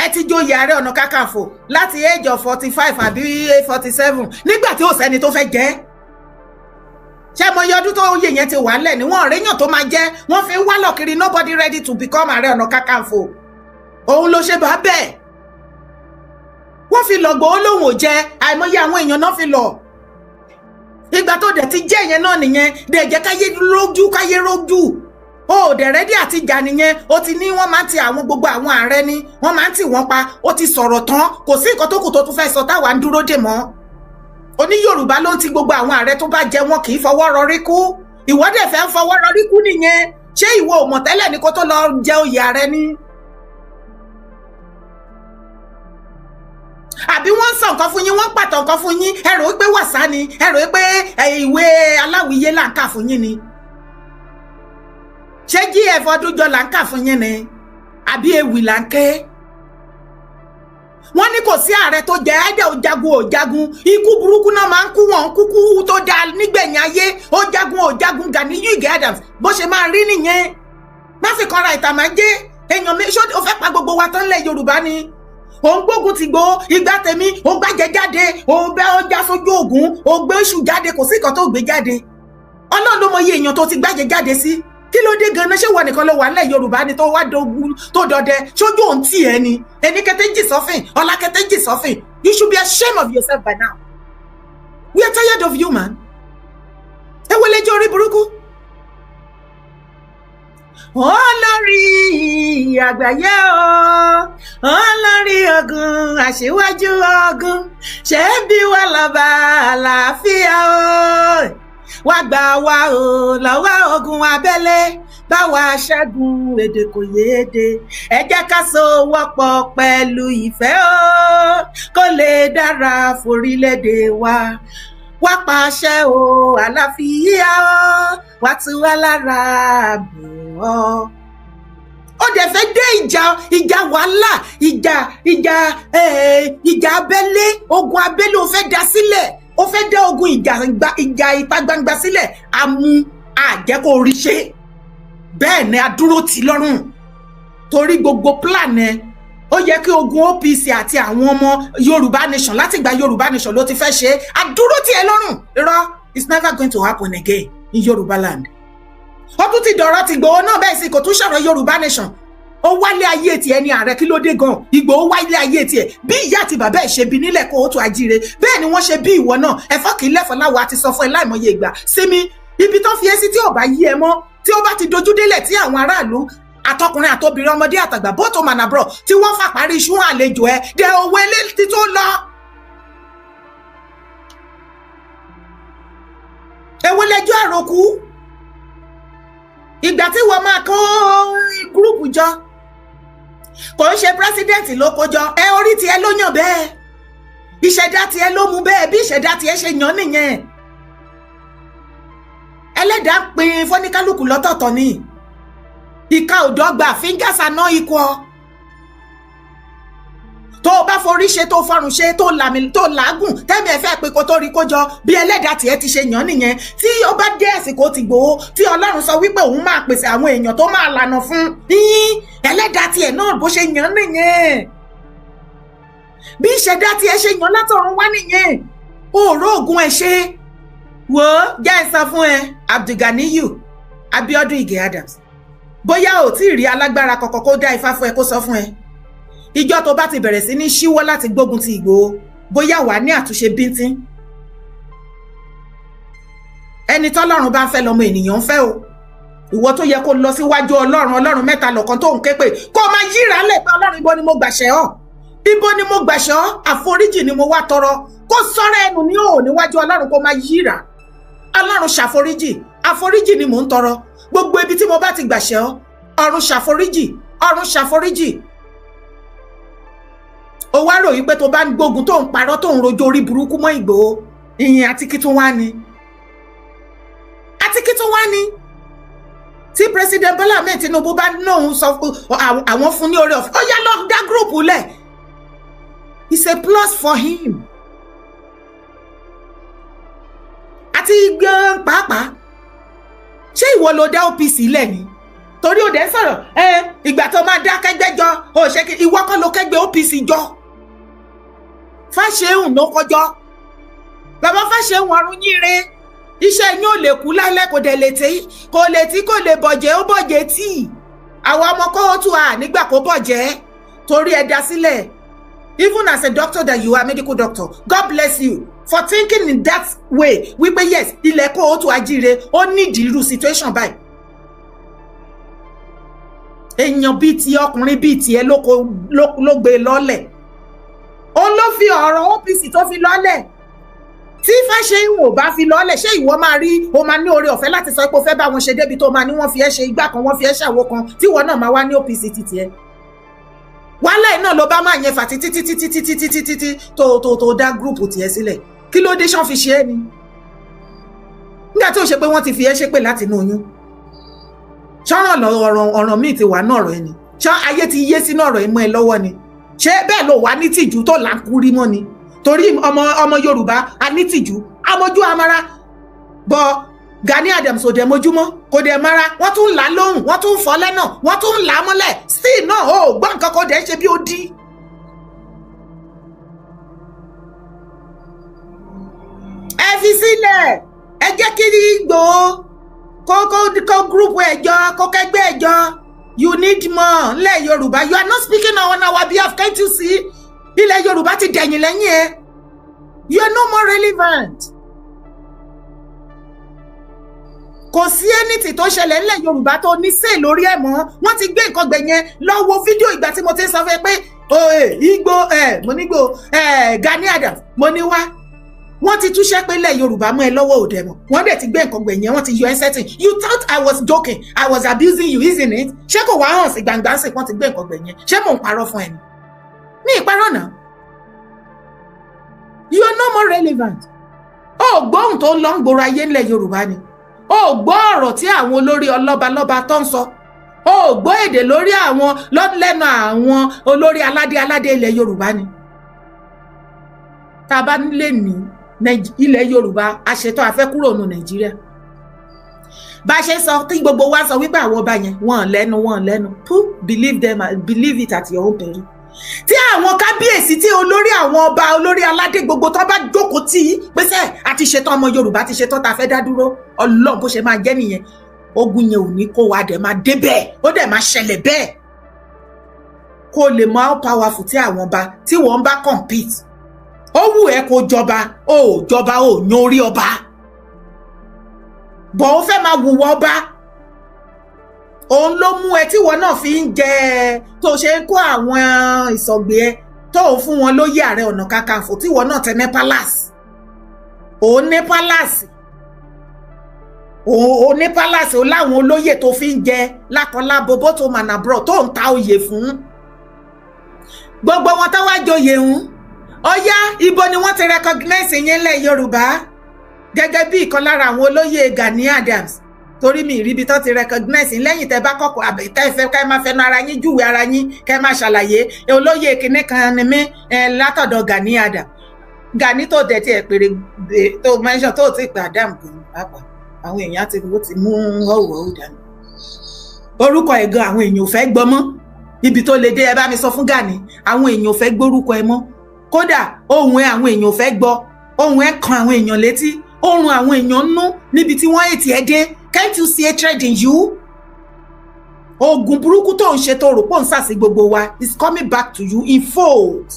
Ẹ ti joyè Ààrẹ Ọ̀nà Kakanfò láti age of 45 àbí 47 nígbà tí ò sẹ́ni tó fẹ́ jẹ́. Ṣé mo yọ ọdún tó oyè yẹn ti wà lẹ̀ ni wọ́n réyàn tó máa jẹ́ wọ́n fi ń wá lọ́kiri nobody ready to become Ààrẹ Ọ̀nà Kakanfò. Òun ló ṣe bá bẹ́ẹ̀. Wọ́n fi lọ gbòó lóhùn ò jẹ́ àìmọye àwọn èèyàn náà fi lọ. Ìgbà tó dẹ̀ ti jẹ́ yẹn náà nìyẹn dẹ̀ jẹ́ káyé rójú. O dẹ̀ rẹ́dí àti jà nìyẹn o ti ní wọ́n máa ń ti àwọn gbogbo àwọn ààrẹ ni wọ́n máa ń tì wọ́n pa o ti sọ̀rọ̀ tán kò sí nǹkan tó kù tó tún fẹ́ sọ táwa ń dúró dè mọ́. Oní Yorùbá ló ń ti gbogbo àwọn ààrẹ tó bá jẹ wọn kì í fọwọ́ rọrí kú ìwọ dẹ̀ fẹ́ ń fọwọ́ rọrí kú nìyẹn ṣé ìwọ ò mọ̀ tẹ́lẹ̀ ni kó tó lọ jẹ oyè ààrẹ ni. Àbí wọ́n ń sọ nǹkan fún yín wọ́n ń pàtó nǹkan fún yín ẹ rò pé wàsá ni ẹ rò pé ìwé aláwìyé là ń kà fún yín ni. Ṣé GF Ọdúnjọ là ń kà fún yín ni àbí ewì là ń ké. Wọ́n ní kò sí ààrẹ tó jẹ ẹ̀dẹ̀ ò jagun ikú burúkú náà máa ń kú wọn kúkú tó dáa nígbẹ̀yìn ayé ó jagun Gani Adams bó ṣe máa rí nìyẹn. Má fi kanra ìtàmájé èèyàn mi ṣó o fẹ́ pa gbogbo wa tán lẹ̀ Yorùbá ni. Òun gbógun ti gbó ìgbà tèmi ó gbàjẹ jáde ó bẹ́ ó já sójú ògún ó gbé oṣù jáde kò sí nǹkan tó gbé jáde. Ọlọ́run ló mọ iye èèyàn tó ti gbàjẹ jáde sí. Kí ló dé gan-an ṣé wọ́n nìkan ló wà nílẹ̀ Yorùbá ni tó wá dogun tó dọdẹ ṣojú òun tì ẹ́ ni ẹni kẹtẹ jì sọ́fìn ọlá kẹtẹ jì sọ́fìn you should be ashamed of yourself by now. We are tired of you man. Ẹ wọlé jẹ́ orí burúkú. Olórí àgbáyé o olórí ogun aṣíwájú ogun ṣé bí wà lọ́ba àlàáfíà o wá gbà wá o lọ́wọ́ ogun abẹ́lé báwa ṣẹ́gun èdè kò yéde ẹ jẹ́ ká sowọ́pọ̀ pẹ̀lú ìfẹ́ o kó lè dára forílẹ̀-èdè wa wá pàṣẹ o àlàáfíà o wá tú wá lára bò ó. Ó dẹ̀ fẹ́ dé ìjà wàhálà ìjà abẹ́lé ogun abẹ́lé ó fẹ́ dá sílẹ̀ ó fẹ́ dá ogun ìjà ìta gbangba sílẹ̀ àmú àjẹ́kọ̀ orí ṣe bẹ́ẹ̀ ni adúró tì lọ́rùn torí gbogbo plan ẹ ó yẹ kí ogun OPC àti àwọn ọmọ Yorùbá nation láti gba Yorùbá nation ló ti fẹ́ ṣe adúró tì ẹ lọ́rùn irọ́ it's never going to happen again in Yorùbá land. Ó tún ti dọ̀rọ̀ ti Ìgbòho náà bẹ́ẹ̀ sì kò tún ṣọ̀rọ̀ Yorùbá nation ó wálé ayé tiẹ̀ ní ààrẹ kí ló dé gan Ìgbòho wálé ayé tiẹ̀ bí ìyá àti bàbá ẹ̀ ṣe bí nílẹ̀ Kóòtù Àjíire bẹ́ẹ̀ ni wọ́n ṣe bí ìwọ náà ẹ̀fọ́ kì í lẹ́fọ́ láwọ̀ àti sọ fún ẹ láìmọye ìgbà sími ibi tó fi ẹ́ sí tí ò bá yí ẹ mọ́ tí ó bá ti dojú délẹ̀ tí àwọn aráàlú àtọkùnrin àtobìnrin ọmọdé àtàgbà both home and abroad tí wọ́n fà parí iṣu àlejò ẹ dẹ owó eléyìí tó lọ. Èwo lẹjọ́ àròkù ìgbà tí wọ́n máa kó gúrùpù jọ kò ń ṣe pírẹsidẹ́ǹtì ló kó jọ ẹ orí tiẹ̀ ló yàn bẹ́ẹ̀ ìṣẹ̀dá tiẹ̀ ló mú bẹ́ẹ̀ bí ìṣẹ̀dá tiẹ̀ ṣe yàn nìyẹn ẹlẹ́dàá ń pín fọ́níkálùkù lọ́tọ̀ọ̀tọ̀ ni ìka òdọ́gba fingers are not equal tó o bá forí ṣe tó fọrùn ṣe tó làágùn tẹ́mi ẹ̀ fẹ́ pé kó tó rí kó jọ bí ẹlẹ́dàá tiẹ̀ ti ṣe yàn nìyẹn tí ó bá dé àsìkò ti Ìgbòho tí Ọlọ́run sọ wípé òun máa pèsè àwọn èèyàn tó máa lànà fún yín ẹlẹ́dàá tiẹ̀ náà bó ṣe yàn nìyẹn bí ìṣẹ̀dá tiẹ̀ ṣe yàn látọ̀run wá nìyẹn òòró ògùn ẹ̀ ṣe wò ó jẹ́ ẹ sọ fún ẹ Abdulganiyu Abiodun Ige Adams bóyá ò tí ì rí alágbára kọ̀ọ̀kan kó dá ifá fún ẹ kó sọ fún ẹ ìjọ tó bá ti bẹ̀rẹ̀ sí ní ṣíwọ́ láti gbógun ti Ìgbòho bóyá wà ní àtúnṣe bíntín ẹni tọ́lọ́run bá ń fẹ́ lọ́mọ ènìyàn ń fẹ́ o ìwọ tó yẹ kó lọ síwájú Ọlọ́run mẹ́ta lọ́kan tó ń ké pé kó máa yíra lẹ̀ pé Ọlọ́run ibo ni mo gbàṣẹ ọ́ ibo ni mo gbàṣọ́ àforíjì ni mo wá tọrọ kó sọ̀rọ̀ ẹnu ní òò níwájú Ọlọ́run kó máa yíra Ọlọ́run ṣàforíjì àforíjì ni mò ń tọrọ gbogbo ibi tí mo bá ti gbàṣẹ́ ọ̀run ṣàforíjì ọ̀run ṣàforíjì. ó wá rò wípé tó bá ń gbógun tó ń parọ́ tó ń rojọ́ orí burúkú mọ́ Ìgbòho ìyìn àti kí tún wá ni tí president Bola Ahmed Tinubu bá nóun sọ àwọn fún ní oore ọ̀fẹ́ ó yá lọ dá gúrùpù lẹ̀ it's a plus for him. àti gan pàápàá ṣé ìwọ ló dá OPC lẹ̀ ni torí ó dẹ̀ sọ̀rọ̀ ìgbà tó máa dá kẹ́gbẹ́ jọ ó ṣe kí ìwọ kọ́ ló kẹ́gbẹ́ OPC jọ Fáṣẹ̀hùn ló kọjọ́ bàbá Fáṣẹ̀hùn ọ̀run yíre iṣẹ́ yín ò lè kú lálẹ́ kò dẹ̀ lè tí kò lè bọ̀jẹ́ ó bọ̀jẹ́ tí àwọn ọmọ kóòtù nígbà kó bọ̀jẹ́ torí ẹ dá sílẹ̀. Even as a doctor that you are, medical doctor, God bless you for thinking in that way. Wípé yes, ilẹ̀ kóòtù ajíire ó nídìí irú situation báyìí. Èèyàn bíi ti ọkùnrin bíi tiẹ̀ ló gbé lọ́lẹ̀. Ó ló fi ọ̀rọ̀ OPC tó fi lọ́lẹ̀. Tí Fáṣẹ̀hùn ò bá fi lọ́lẹ̀, ṣé ìwọ máa rí o máa ní oore ọ̀fẹ́ láti sọ pé o fẹ́ bá wọn ṣe débi tó máa ní wọ́n fi ẹ́ ṣe igbá kan wọ́n fi ẹ́ ṣàwo kan tí ìwọ náà máa wá ní OPC títí ẹ. Wálẹ̀ náà ló bá máa yẹn fà títí tó dá gúrùpù tiẹ̀ sílẹ̀. Kí ló dé ṣán fi ṣe é ni? Nígbà tí ó ṣe pé wọ́n ti fi ẹ́ ṣépè láti inú oyún. Ṣọ́ràn ọ̀ràn míì ti wà náà ọ̀rọ̀ ẹ ni. Ṣọ́ ayé ti yé sínú ọ̀rọ̀ ẹ mọ́ ẹ lọ́wọ́ ni. Ṣé bẹ́ẹ̀ ló wà ní tìjú tó là ń kú rí mọ́ ni? Torí ọmọ Yorùbá a ní tìjú amójú amara bọ Gani Adams ò dẹ̀ mojúmọ́ kò dẹ̀ mara wọ́n tún là á lóhùn wọ́n tún fọ́ lẹ́nà wọ́n tún là á mọ́lẹ̀ still náà ó gbọ́ nǹkan kan dẹ̀ ṣe bí ó dí. ẹ fi sílẹ̀ ẹ jẹ́ kí Ìgbòho kó group ẹ̀jọ́ kó kẹ́gbẹ́ ẹ̀jọ́ you need more ńlẹ̀ Yorùbá you are not speaking on our behalf can't you see ilẹ̀ Yorùbá ti dẹ̀yìn lẹ́yìn ẹ you are no more relevant. Kò sí anything tó ṣẹlẹ̀ ńlẹ̀ Yorùbá tó ní sè lórí ẹ̀ mọ́ wọ́n ti gbé nǹkan gbẹ̀yẹn lọ wo fídíò ìgbà tí mo ti ń sọ fún ẹ pé mo nígbò Gani Adams mo ní wá wọ́n ti túṣẹ́ pé ńlẹ̀ Yorùbá mọ́ ẹ lọ́wọ́ òde mọ́ wọ́n dẹ̀ ti gbé nǹkan gbẹ̀yẹn wọ́n ti yọ ẹ́ setting you thought I was joking I was abusing you isn't it ṣé kò wá hàn sí gbangba sí wọ́n ti gbé nǹkan gbẹ̀yẹn ṣé mò ń parọ́ fún ẹ ni ní ìparọ́ náà you are no more relevant ó gbóhùn tó ń lọ ń gbòòrò ayé ńlẹ̀ Yorùbá ni ó gbọ́ ọ̀rọ̀ tí àwọn olórí ọlọ́balọ́ba tó ń sọ ó gbọ́ èdè lórí àwọn lẹ́nu àwọn olórí aládé ilẹ̀ Yorùbá ni tá a bá lè ní ilẹ̀ Yorùbá àṣetọ́ afẹ́ kúrò nù Nàìjíríà bá ṣe sọ tí gbogbo wa sọ wípé àwọn ọba yẹn wọ́n lẹ́nu believe them believe it at your own peril tí àwọn kábíyèsí tí olórí àwọn ọba olórí aládé gbogbo tó bá jókòó tí pèsè àti ṣetán ọmọ Yorùbá ti ṣetán tá a fẹ́ dá dúró Ọlọ́run bó ṣe máa jẹ́ nìyẹn ogun yẹn ò ní kó wa dẹ̀ máa dé bẹ́ẹ̀ ó dẹ̀ máa ṣẹlẹ̀ bẹ́ẹ̀ kó lè mọ how powerful tí àwọn ọba tí wọ́n bá compete ó wù ẹ́ kó jọba ó yan orí ọba bọ̀ ó fẹ́ máa wùwọ́ ọba òun ló mú ẹ tí wọn náà fi ń jẹ tó ṣe ń kó àwọn ìsọ̀gbé ẹ tó fún wọn lóyè Ààrẹ Ọ̀nà Kakanfò tí wọn náà tẹ ní palace òun ní palace òun ní palace ó láwọn olóyè tó fi ń jẹ lákọlábo bó tó mànà bro tó ń ta oyè fún gbogbo wọn tó wá joyè ń ọyá ibo ni wọ́n ti recognize yẹn lẹ̀ Yorùbá gẹ́gẹ́ bí ìkan lára àwọn olóyè Gani Adams torí mi ìríbi tán ti recognize lẹ́yìn tẹ́ bá kọ́kọ́ àbẹ̀tẹ́ ìfẹ́ ká máa fẹnu ara yín júwe ara yín ká máa ṣàlàyé olóyè kìnní kan ni mí látọ̀dọ̀ Gani Adams Gani tó dẹ̀ tí ẹ̀ pèrè tó mention tó ti pè Adam gan pàápàá àwọn èèyàn ti mú ọ̀wọ̀ ìdánù orúkọ ẹ̀ gan àwọn èèyàn ò fẹ́ gbọ́ mọ́ ibi tó lè dé ẹ bá mi sọ fún Gani àwọn èèyàn ò fẹ́ gbórúkọ ẹ mọ́ kódà ohùn ẹ àwọn èèyàn ò fẹ́ gbọ́ ohùn ẹ kan àwọn èèyàn létí ohùn àwọn èèyàn nú níbi tí wọ́n ètì ẹ dé. Can't you see a trend in you? Ogun burúkú tó ń ṣe tó rò pọ̀ ń sàsí gbogbo wa is coming back to you in folds,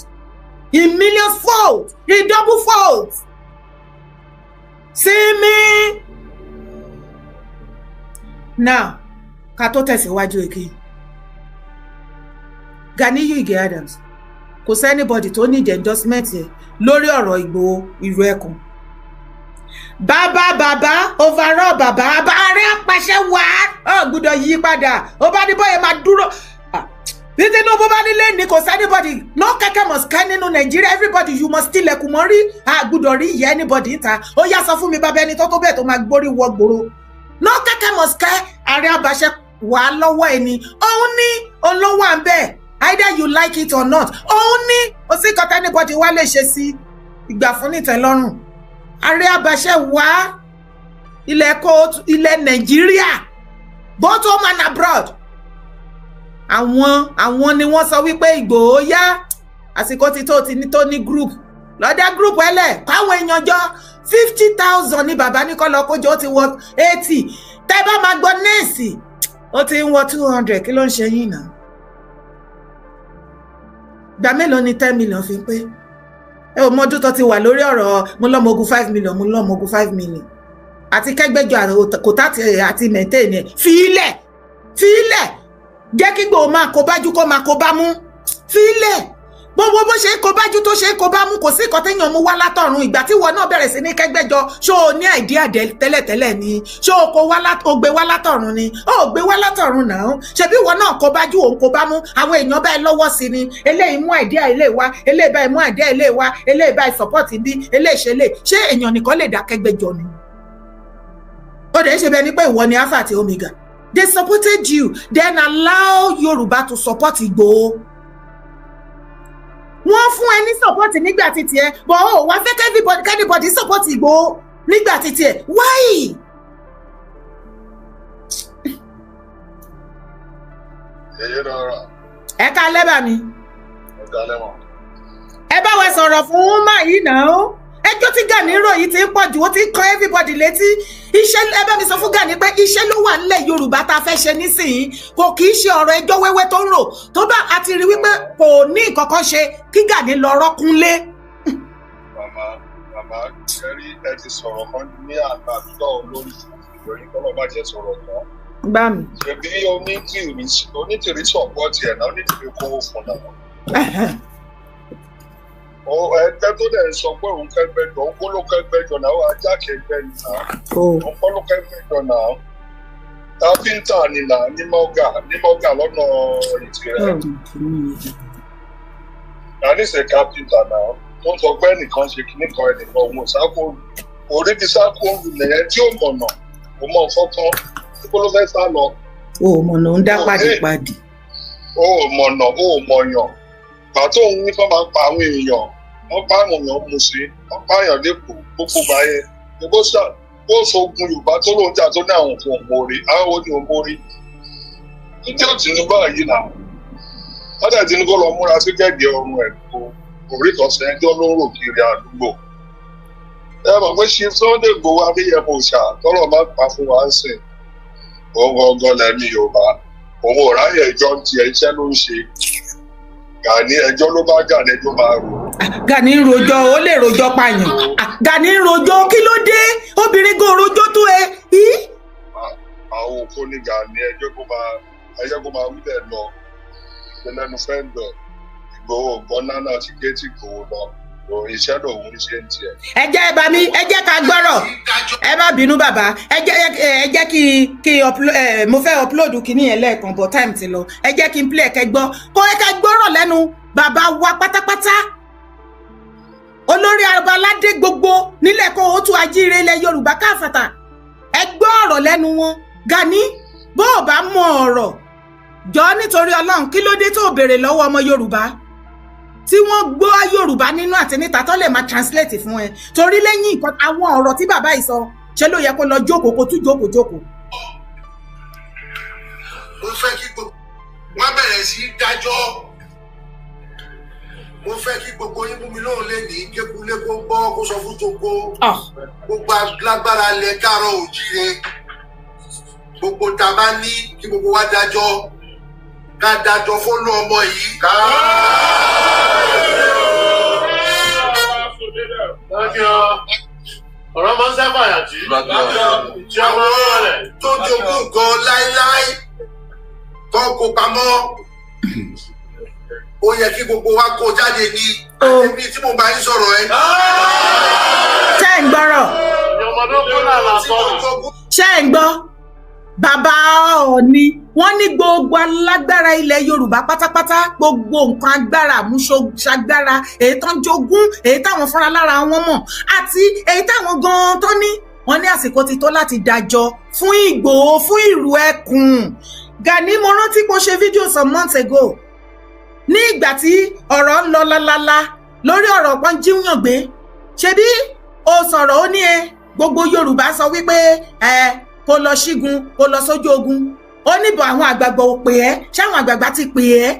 in millions folds, in double folds. See me? Now, ká tó tẹ̀síwájú again. Gani Adams, kò sẹ́nibọ̀dì tó ní endorsement yẹn lórí ọ̀rọ̀ Ìgbòho ìlú ẹkùn. bàbá overall bàbá ààrẹ apàṣẹ wà á gbọ́dọ̀ yí padà ó bá ní bóyá máa dúró bí Tinubu bá nílé ní kò sẹ́nibọ̀dì no kẹ́kẹ́ must ká nínú Nàìjíríà everybody you must tilẹ̀kùn mọ́ rí àgbọ́dọ̀ rí ìyá anybody ta ó yá sọ fún mi bàbá ẹni tó bẹ́ẹ̀ tó máa gbórí wọ gbòòrò no kẹ́kẹ́ must ká ààrẹ apàṣẹ wà á lọ́wọ́ ẹni òun ní olówó à ń bẹ́ẹ̀ either you like it or not òun ní ó sì kọ́ta anybody wá lè ṣe sí ìgbà fún nìtẹ́lọ́rùn ààrẹ abàṣẹ wá ilẹ̀ Nàìjíríà both home and abroad àwọn ni wọ́n sọ wípé Ìgbòho yá àsìkò tí tó ní group lọ́dá group ẹlẹ̀ káwọn èèyàn jọ 50,000 ní bàbá ní kọ́lọ́ kójọ ó ti wọ 80 tẹ́ bá máa gbọ́ nẹ́ẹ̀sì ó ti ń wọ 200 kí ló ń ṣe yín náà gbà mélòó ni 10 million fi pé ẹ ò mọdún tó ti wà lórí ọ̀rọ̀ mo lọ́mọ ogun 5 million mo lọ́mọ ogun 5 million àti kẹ́gbẹ́jọ kò tá àti maintain ẹ̀ fi ilẹ̀ jẹ́ kí Ìgbòho máa kó bájú kó máa kó bá mú fi ilẹ̀ gbogbo bó ṣe kó bájú tó ṣe kó bá mú kò sí nǹkan téèyàn mú wá látọ̀run ìgbà tí ìwọ náà bẹ̀rẹ̀ sí ní kẹ́gbẹ́jọ ṣó o ní àìdíà tẹ́lẹ̀tẹ́lẹ̀ ni ṣó o gbé wá látọ̀run ni ó gbé wá látọ̀run náà ṣebí ìwọ náà kó bájú òun kó bá mú àwọn èèyàn báyìí lọ́wọ́ sí ni eléyìí mú àìdíà ilé wa eléyìí báyìí mú àìdíà ilé wa eléyìí báyìí support bí eléyìí ṣe lè ṣé èèyàn nìkan lè dá kẹ́gbẹ́jọ ni ó dẹ̀ ṣe bẹ́ẹ̀ ni pé ìwọ ni alpha àti omega they supported you then allow Yorùbá to support Ìgbòho wọ́n fún ẹ ní support nígbà títí ẹ but ó wá fẹ́ kẹ́nìbọ̀dì support Ìgbòho nígbà títí ẹ why. ẹ ká lẹ́bàá mi ẹ bá wa sọ̀rọ̀ fún máa yìí náà ẹjọ́ tí Gani ròyìn ti ń pọ̀ jù ó ti ń kọ́ everybody létí iṣẹ́ ẹ bá mi sọ fún Gani pé iṣẹ́ ló wà nílẹ̀ Yorùbá tá a fẹ́ ṣe nísìnyí kò kì í ṣe ọ̀rọ̀ ẹjọ́ wẹ́wẹ́ tó ń rò tó bá a ti rí wípé kò ní nǹkan kan ṣe kí Gani lọ rọ́kúnlé. màmá kẹrí ẹ ti sọ̀rọ̀ kan ní àgbàdo olórí ìròyìn kọ́lọ́ bá jẹ́ sọ̀rọ̀ tán. gbá mi. ṣebí onítìrí sọ̀pọ̀tì ẹ̀ náà onítìrí kówó fún náà. ẹgbẹ́ tó dẹ̀ sọ pé òun kẹgbẹ́jọ òun kó ló kẹgbẹ́jọ náà ajá kẹgbẹ́ nìyà òun kọ́ ló kẹgbẹ́jọ náà káfíńtà nìlà ní mọ́gà lọ́nà ìtìrẹ́ àníṣe káfíńtà náà tó ń sọ pé ẹnìkan ṣe kíní kan ẹnìkan òun ò sáko orí ti sáko lẹ́yìn tí ò mọ̀nà kò mọ̀ fọ́kàn tí kò ló fẹ́ sá lọ. o ò mọ̀nà ń dá pàdépàdé. o ò mọ̀nà o ò mọ̀yàn pàtó òun ní kọ́ máa pa àwọn èèyàn wọ́n bá àwọn èèyàn mú sí wọ́n bá èèyàn lẹ́kọ̀ọ́ gbogbo báyẹn gbogbo sàn bó sogun Yorùbá tó lóun jà tó ní àwọn nǹkan òmòrí àwọn ò ní òmòrí níjẹ́ Tinubu yìí náà ọ̀dà Tinubu lọ múra sí gẹ́gẹ́ ọrùn ẹ̀ kó oríkọ̀ọ́sẹ̀ ẹjọ́ ló ń rò kiri àdúgbò ẹ mọ̀ pé ṣe Sunday Igboho Adéyẹmọ òòṣà tọ́lọ̀ máa pa fún wa ń sìn òun gangan lẹ́mí Yorùbá òun ò ráyè ẹjọ́ ti iṣẹ́ ló ń ṣe Gani ẹjọ́ ló bá Gani ẹjọ́ máa rò. Gani ń rojọ́ ó lè rojọ́ pààyàn Gani ń rojọ́ kí ló dé obìnrin gan rojọ́ tó ẹ. àwọn òkú ní Gani ẹjọ́ kó máa wí bẹ́ẹ̀ lọ ìpínlẹ̀nu fẹ́ǹdọ̀ Ìgbòho gbọ́n náà ti gé tí Ìgbòho lọ iṣẹ́ lòun ń ṣe ń tiẹ̀. ẹ jẹ́ ká gbọ́rọ̀ ẹ má bínú bàbá ẹ jẹ́ kí mo fẹ́ upload kìíní yẹn lẹ́ẹ̀kan but time ti lọ ẹ jẹ́ kí n play ẹ̀kẹ́ gbọ́ kó ẹ ká gbọ́rọ̀ lẹ́nu bàbá wa pátápátá olórí aládé gbogbo nílẹ̀ kó o tún ajíire ilẹ̀ Yorùbá káfàtà ẹ gbọ́ ọ̀rọ̀ lẹ́nu wọn Gani bó o bá mọ ọ̀rọ̀ jọ nítorí Ọlọ́run kí ló dé tó béèrè lọ́wọ́ ọmọ Yorùbá tí wọ́n gbọ́ Yorùbá nínú àti níta tó lè máa translate fún ẹ torí lẹ́yìn nǹkan àwọn ọ̀rọ̀ tí bàbá yìí sọ ṣe ló yẹ kó lọ jókòó kó tún jókòó. mo fẹ́ kí wọ́n bẹ̀rẹ̀ sí í dájọ́ mo fẹ́ kí gbogbo yín mú mi lóhùn lé ní kékulé kó gbọ́ kó sọ fún joko gbogbo lágbára lẹ káàárọ̀ òjíire gbogbo tá a bá ní kí gbogbo wa dájọ́ ká dájọ́ fọ́lọ́ ọmọ yìí ọ̀rọ̀ máa ń sábà yàtí. àwọn tó jogún gan láéláé tó kó pamọ́ ó yẹ kí gbogbo wa kó jáde ní àtẹ̀mí tí mo bá yín sọ̀rọ̀ ẹ. ṣé ń gbọ́rọ̀ ṣé ń gbọ́ bàbá Ọọ̀ni wọ́n ní gbogbo alágbára ilẹ̀ Yorùbá pátápátá gbogbo nǹkan agbára àmúṣagbára èyí tó ń jogún èyí táwọn fúnra lára wọn mọ̀ àti èyí táwọn gan-an tó ní wọ́n ní àsìkò ti tó láti dájọ́ fún Ìgbòho fún ìrù ẹkùn. Gani mo rántí pé ó ṣe fídíò some months ago ní ìgbà tí ọ̀rọ̀ ń lọ lálálá lórí ọ̀rọ̀ kan jíwọ̀n gbé ṣebí ó sọ̀rọ̀ ó ní gbogbo Yorùbá sọ wípé kó lọ ṣígun kó lọ sójú ogun ó níbo àwọn àgbààgbà ò pè ẹ́ ṣáwọn àgbààgbà ti pè ẹ́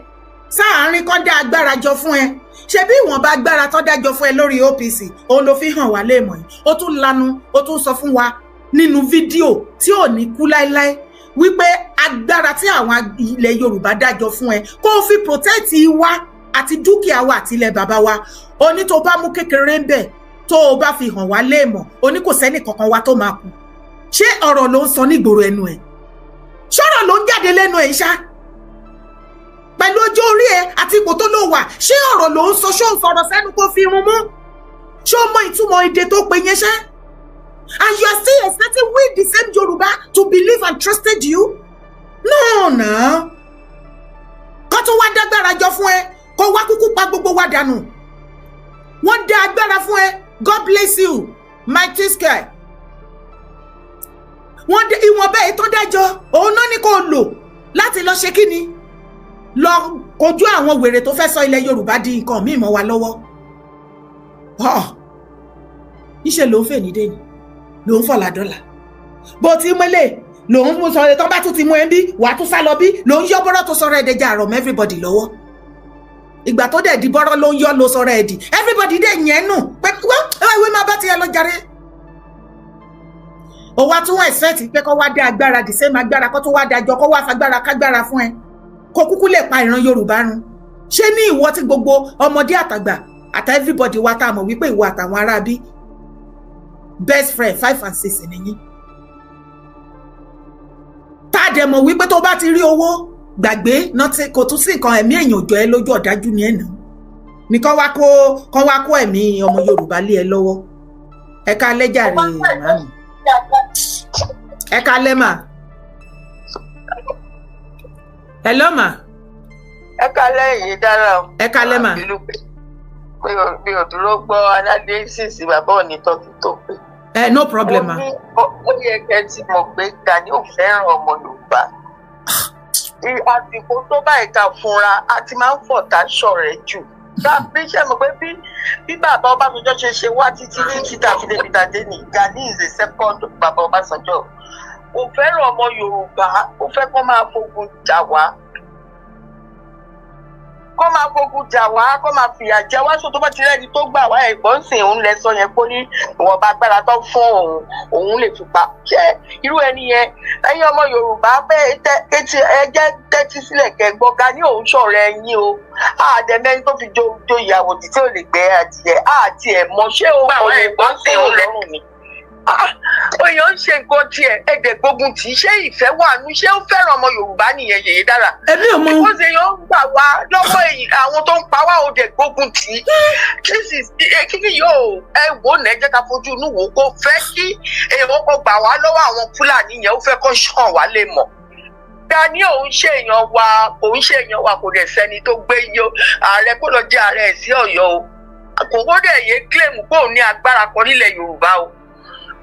sáàárín kan dá agbára jọ fún ẹ ṣebí ìwọ̀nba agbára tó dájọ fún ẹ lórí OPC òun ló fi hàn wá léèmọ̀ yìí ó tún lanu ó tún sọ fún wa nínú fídíò tí ò ní kú láéláé wípé agbára tí àwọn ilẹ̀ Yorùbá dájọ fún ẹ kó o fi protect wa àti dúkìá wa àti ilẹ̀ bàbá wa ó ní tó bá mú kékeré ń bẹ̀ tó o bá fi hàn wá léèmọ̀ ó ní kò sẹ́nì kankan wa tó máa kú ṣé ọ̀rọ̀ ló ń sọ nígboro ẹnu ẹ̀ ṣọ́rọ̀ ló ń jáde lẹ́nu ẹ̀ ṣá pẹ̀lú ọjọ́ orí ẹ àti ipò tó ló wà ṣé ọ̀rọ̀ ló ń sọ ṣó ń sọ̀rọ̀ sẹ́nu kó fi irun mú ṣó mọ ìtumọ̀ èdè tó pe yẹn ṣá and you are still expecting we the same Yoruba to believe and trusted you no kó tó wá dágbára jọ fún ẹ kó wá kúkú pa gbogbo wa dànù wọ́n dá agbára fún ẹ God bless you mighty sky wọ́n dé ìwọ̀nba èyí tó dájọ́ òun náà ní kó lò láti lọ ṣe kíni lọ kojú àwọn wèrè tó fẹ́ sọ ilẹ̀ Yorùbá di nǹkan míì mọ́ wa lọ́wọ́ níṣẹ́ ló ń fè ní dẹ́yìn ló ń fọ̀là dọ́là bó ti mọ́lẹ̀ ló ń mú sọ̀rọ̀ tó bá tún ti mú ẹ bí wàá tún sá lọ bí ló ń yọ bọ́rọ̀ tó sọ̀rọ̀ ẹ̀dẹ̀jà àrọ̀ mọ́ everybody lọ́wọ́ ìgbà tó dẹ̀ di bọ́rọ̀ ló ń yọ ló sọ̀rọ̀ ẹ̀dì everybody dẹ̀ yẹn nù pé ìwé máa bá ti yẹ lọ jàre ó wá tún expect pé kó wá dé agbára the same agbára kó tó wá dájọ́ kó wá fagbára kágbára fún ẹ kó kúkú lè pa ìran Yorùbá run ṣé ní ìwọ tí gbogbo ọmọdé àtàgbà àtà everybody wa tá a mọ̀ wípé ìwọ àtàwọn aráabí best friend 5 and 6 nìyí tá a dẹ̀ mọ̀ wípé tó bá ti rí owó gbàgbé kò tún sí nǹkan ẹ̀mí èèyàn òjò ẹ lójú ọ̀dájú ní ẹ̀nà ní kán wá kó ẹ̀mí ọmọ Yorùbá lé ẹ lọ́wọ́ ẹ̀ka lẹ́jà rè màmí ẹ̀ka lẹ́mà hello ma. ẹ̀ka lẹ́yìn dára o. ẹ̀ka lẹ́mà. mi ò dúró gbọ́ analysis bàbá òní tọ́kì tó pé. no problem ma. ó yẹ kẹ́ ti mọ̀ pé Gani ò fẹ́ràn ọmọ Yorùbá. àsìkò tó báyìí ká fúnra a ti máa ń fọ̀tá ṣọ̀rẹ́ jù. bí ṣe mọ̀ pé bí bàbá Ọbásanjọ́ ṣe wá títí tàbí débi tàdé ní Gani is the second bàbá Ọbásanjọ́. Ó fẹ́ràn ọmọ Yorùbá ó fẹ́ kó máa fogun jà wá. Kó máa fogun jà wá kó máa fìyà jẹ wá sọ tó bá ti rẹ́ni tó gbà wá ẹ̀gbọ́n sìn òun lẹ sọ yẹn pé ní ìwọ̀nba agbára tó fún òun lè fi pa ṣe irú ẹni yẹn ẹ̀yin ọmọ Yorùbá pé ẹ jẹ́ tẹ́tí sílẹ̀ kẹgbọ́n Gani òun ṣọ̀rẹ́ ẹ̀yin o àdẹ̀mẹ́ni tó fi jo ìyàwó tí ò lè gbé adìyẹ àti ẹ̀ mọ̀ ṣé o kò lè gbọ́n sí òun lọ́rùn mi. Èèyàn ń ṣe nǹkan tiẹ̀ ẹ̀dẹ̀ gbógun tì í ṣé ìfẹ́ wà nù ṣé ó fẹ́ràn ọmọ Yorùbá nìyẹn yèyé dára. Èmi ò mọ. Because èèyàn ń gbà wá lọ́wọ́ àwọn tó ń pa wá ó dẹ̀ gbógun tì í. Kíni yóò wò ní ẹ jẹ́ ká fojú inú wò kó fẹ́ kí èèyàn kó gbà wá lọ́wọ́ àwọn Fúlàní yẹn ó fẹ́ kó ṣàn wá lè mọ̀. Gani òun ṣe èèyàn wa kò dẹ̀ sẹ́ni tó gbé yó ààrẹ kó lọ jẹ́ ààrẹ sí Ọ̀yọ́ o. Kò gbọ́dọ̀ yé claim pé òun ní agbára kan nílẹ̀ Yorùbá o.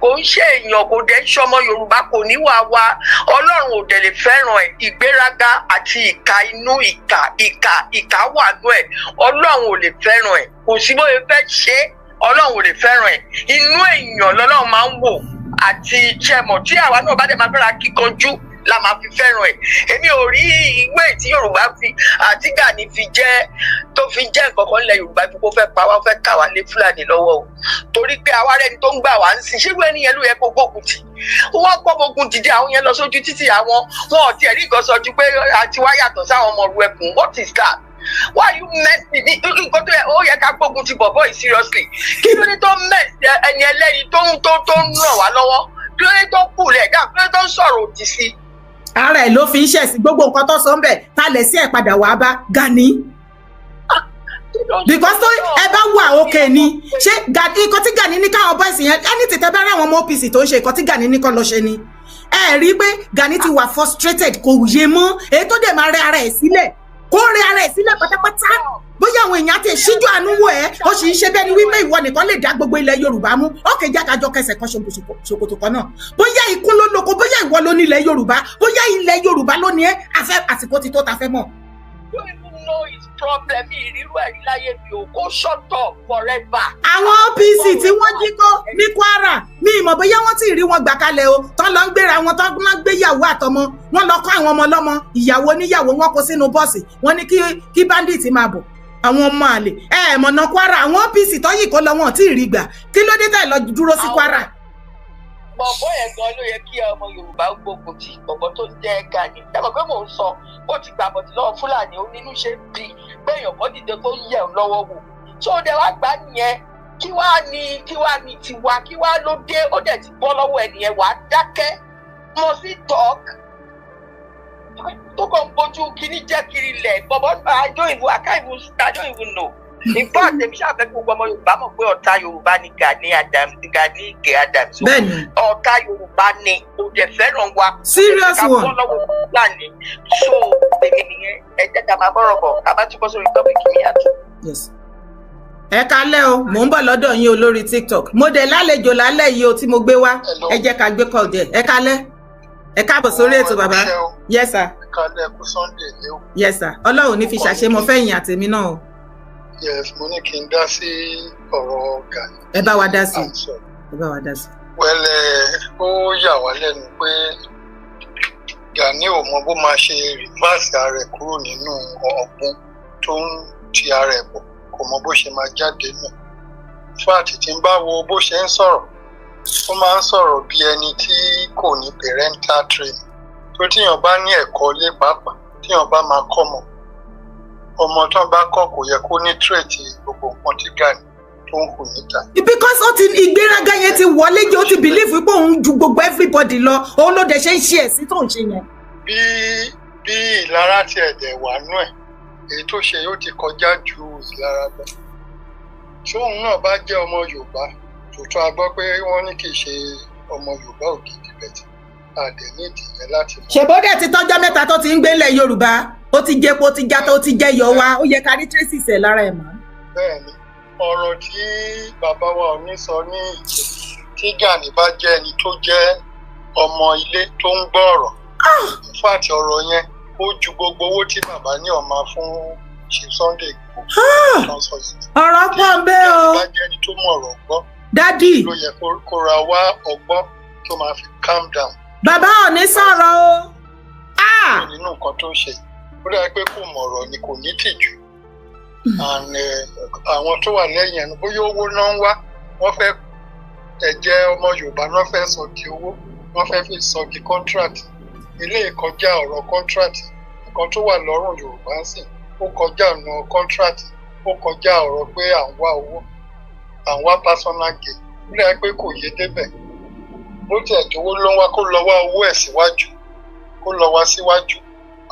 Kò ń ṣe èèyàn kò dẹ̀ ń ṣọmọ Yorùbá kò níwà wa Ọlọ́run ò dẹ̀ lè fẹ́ràn ẹ̀ ìgbéraga àti ìka inú ìka wà nú ẹ̀ Ọlọ́run ò lè fẹ́ràn ẹ̀ kò sí bóyá fẹ́ ṣe Ọlọ́run ò lè fẹ́ràn ẹ̀ inú èèyàn lọ́lọ́run máa ń wò àti ṣẹmọ̀ tí àwa náà bá dẹ̀ máa fẹ́ra kíkanjú la máa fi fẹ́ràn ẹ̀ èmi ò rí ìwé tí Yorùbá fi àti Gani fi jẹ́ tó fi jẹ́ nǹkan kan nílẹ̀ Yorùbá bí kò fẹ́ pa wá fẹ́ kà wá lé Fúlàní lọ́wọ́ o torí pé àwa rẹni tó ń gbà wá ń sìn ṣé wẹ́n nìyẹn ló yẹ kó gbógun tì wọ́n kọ́ gbógun tì dé àwọn yẹn lọ sójú títì àwọn wọn ò tiẹ̀ rí nǹkan sọ ju pé àti wá yàtọ̀ sáwọn ọmọ ọ̀rù ẹkùn what is that why you messing ní nǹkan tó yẹ ó yẹ ká gbógun ti bọ̀bọ̀ yìí seriously kí ló ní tó mẹ́sì ẹni ẹlẹ́ni tó ń ràn wá lọ́wọ́ kí ló ní tó kù lẹ̀ dá kí ló ní tó ń sọ̀rọ̀ òdì sí ara ẹ̀ ló fi ń ṣẹ̀sìn gbogbo nǹkan tó sọ ń bẹ̀ ta lẹ̀ sí ẹ̀ padà wá bá Gani because tó ẹ bá wà òkè ni ṣé nǹkan tí Gani ní káwọn bọ́ìsì yẹn ẹni tètè bá rà àwọn ọmọ OPC tó ń ṣe nǹkan tí Gani ní kọ́ lọ ṣe ni ẹ rí i pé Gani ti wà frustrated kò yé mọ́ èyí tó dẹ̀ máa rẹ ara ẹ̀ sílẹ̀ kó rẹ ara ẹ̀ sílẹ̀ pátápátá bóyá àwọn èèyàn àti ìṣíjú àánú wò ẹ́ ó sì ń ṣe bẹ́ẹ̀ ni wípé ìwọ nìkan lè dá gbogbo ilẹ̀ Yorùbá mú ókè jákàjọ kẹsẹ̀ kan ṣòkòtò kan náà bóyá ikú ló lóko bóyá ìwọ ló ní ilẹ̀ Yorùbá bóyá ilẹ̀ Yorùbá ló ní ẹ́ afẹ́ àsìkò ti tó ta fẹ́ mọ̀. You even know his problem ìrírú ẹ̀rí láyé mi ò kó shut up forever. àwọn OPC tí wọ́n jí kó ní Kwara mi ìmọ̀ bóyá wọ́n ti rí wọn gbà kalẹ̀ o tán lọ ń gbéra wọn tán máa ń gbéyàwó àtọmọ wọn lọ kọ́ àwọn ọmọ ọlọ́mọ ìyàwó oníyàwó wọn kó sínú bọ́ọ̀sì wọn ní kí bandit máa bọ̀ àwọn ọmọ àlè mọ̀nà Kwara àwọn OPC tó yìí kó lọ wọn tí ì rí gbà kí ló dé tẹ̀ lọ dúró sí Kwara. bọ̀bọ̀ yẹn gan ló yẹ kí ọmọ Yorùbá gbógun ti bọ̀bọ̀ tó ń jẹ́ Gani ẹ mọ̀ pé mò ń sọ ó ti gbà bọ̀dì lọ́wọ́ Fúlàní onínú ṣe bí gbẹ̀yàn kọ́ dìde tó yẹ̀ ọ́ lọ́wọ́ wò tó dẹ̀ wá gbà nìyẹn kí wá ní tiwa kí wá ló dé ó dẹ̀ ti bọ́ lọ́wọ́ ẹ̀ nìyẹn wàá dákẹ́ mo sì talk tó kàn ń bójú kíní jẹ́ kiri lẹ̀ bọ̀bọ̀ I don't even know. In fact, èmi ṣàfẹ́ kí gbogbo ọmọ Yorùbá mọ̀ pé ọ̀tá Yorùbá ni Gani Ige Adams. Bẹ́ẹ̀ni. Ọ̀tá Yorùbá ni kò dẹ̀ fẹ́ràn wa. Serious one. Ká bọ́ lọ́wọ́ Fúlàní. So èmi nìyẹn ẹ jẹ́ ká máa bọ̀rọ̀ bọ̀ ká bá túbọ̀ sórí tọ́pìkì mi àti. Yes. Ẹ kálẹ́ o mò ń bọ̀ lọ́dọ̀ yín o lórí TikTok mo dẹ̀ lálejò lálẹ́ yìí o tí mo gbé wá ẹ jẹ́ ká gbé call jẹ ẹ kálẹ́ ẹ káàbọ̀ sórí ètò bàbá. Yes sir. Ẹ kálẹ́ kú Sunday ní o. Yes sir. Ọlọ́run ní fi ṣàṣemọ fẹ́yìn àtèmi náà o. Yes, mo ní kí n dá sí ọ̀rọ̀ Gani. Ẹ bá wa dá sí. Ẹ bá wa dá sí. Wẹ́lẹ̀ ó yà wá lẹ́nu pé Gani ò mọ bó máa ṣe rìvásì ara ẹ̀ kúrò nínú ọ̀gbun tó ń ti ara ẹ̀ bọ̀ kò mọ bó ṣe máa jáde náà. Fáàtì tí ń bá wo bó ṣe ń sọ̀rọ̀ ó máa ń sọ̀rọ̀ bí ẹni tí kò ní parental training tó tíyàn bá ní ẹ̀kọ́ lé pàápàá tíyàn bá máa kọ́ mọ̀ ọmọ tó ń bá kọ́ kò yẹ kó ní tírèètì gbogbo nǹkan tí Gani tó ń hù níta. Because ó ti ìgbéraga yẹn ti wọlé jẹ́ ó ti believe pé òun ju gbogbo everybody lọ òun ló dẹ̀ ṣe ń ṣe ẹ̀sìn tó ń ṣe yẹn. bí ìlara ti ẹ̀dẹ̀ wà nú ẹ̀ èyí tó ṣe yóò ti kọjá ju ìlara lọ. tóun náà bá jẹ́ ọmọ Yorùbá tòótọ́ a gbọ́ pé wọ́n ní kì í ṣe ọmọ Yorùbá ògidì bẹ̀tì àdẹ̀ ní ìdíyẹ láti mọ̀. ṣèbódé ti tọ́jọ́ mẹ́ta tó ti ń gbélé Yorùbá ó ti jẹ́ epo ti jata ó ti jẹ́ yọ wá ó yẹ ká rí tracy ẹ̀ lára ẹ̀ mọ́. Bẹ́ẹ̀ni ọ̀rọ̀ tí bàbá wa ò ní sọ ní ìjẹ́ tí Gani bá jẹ́ ẹni tó jẹ́ ọmọ ilé tó ń gbọ́ ọ̀rọ̀ fún àti ọ̀rọ̀ yẹn ó ju gbogbo owó tí bàbá ní ọ̀ma fún ṣe Sunday ọ̀rọ̀ pọ̀ bẹ́ẹ̀ o. tí bá jẹ́ ẹni tó mọ̀ ọ̀rọ̀ gbọ́ dádì ló yẹ kó ra wá ọgbọ́n tó máa fi calm down. bàbá ò ní sọ̀rọ̀ o. nínú nǹkan tó ń ṣe ó dàbí pé kò mọ̀ ọ̀rọ̀ ni kò ní tìjú and àwọn tó wà lẹ́yìn ẹnu bóyá owó náà ń wá wọ́n fẹ́ ẹ̀jẹ̀ ọmọ Yorùbá náà fẹ́ sọ di owó wọ́n fẹ́ fi sọ di contract ilé ìkọjá ọ̀rọ̀ contract nǹkan tó wà lọ́rùn Yorùbá ń sìn ó kọjá ọ̀nà contract ó kọjá ọ̀rọ̀ pé à ń wá owó à ń wá personal gain ó dàbí pé kò yé débẹ̀ bó tiẹ̀ jówó ló ń wá kó lọ wá owó ẹ̀ síwájú kó lọ wá síwájú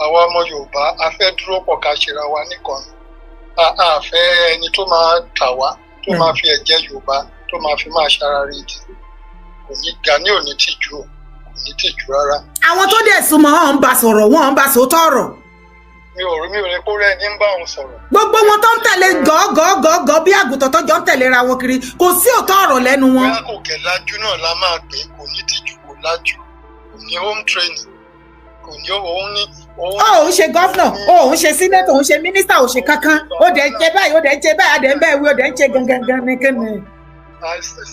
àwa ọmọ Yorùbá a fẹ́ dúró pọ̀ ká ṣera wa nìkan a fẹ́ ẹni tó máa tà wá tó máa fi ẹ̀jẹ̀ Yorùbá tó máa fi máa ṣara rí ti kò ní Gani ò ní tìjú o kò ní tìjú rárá. àwọn tó dẹ̀ súnmọ́ wọn ń bá sọ̀rọ̀ wọn ń bá sòótọ́ ọ̀rọ̀. mi ò rí kó rẹ́ ní ń bá òun sọ̀rọ̀. gbogbo wọn tó ń tẹ̀lé gọ́gọ́gọ́gọ́ bí àgùntàn tó jọ ń tẹ̀lé ra wọn kiri kò sí òótọ́ ọ̀rọ̀ lẹ́nu wọn. bóyá kò kẹ̀ lájú náà la máa pè é kò ní tìjú kò lájú kò ní home training kò ní òun ní. ó ń ṣe gọ́fúnà ó ń ṣe sínétọ̀ ó ń ṣe mínísítà ó ṣe kankan ó dẹ̀ ń ṣe báyìí ó dẹ̀ ń ṣe báyìí adẹ̀ ń bẹ́ẹ̀ wí ó dẹ̀ ń ṣe gangan ní kíni.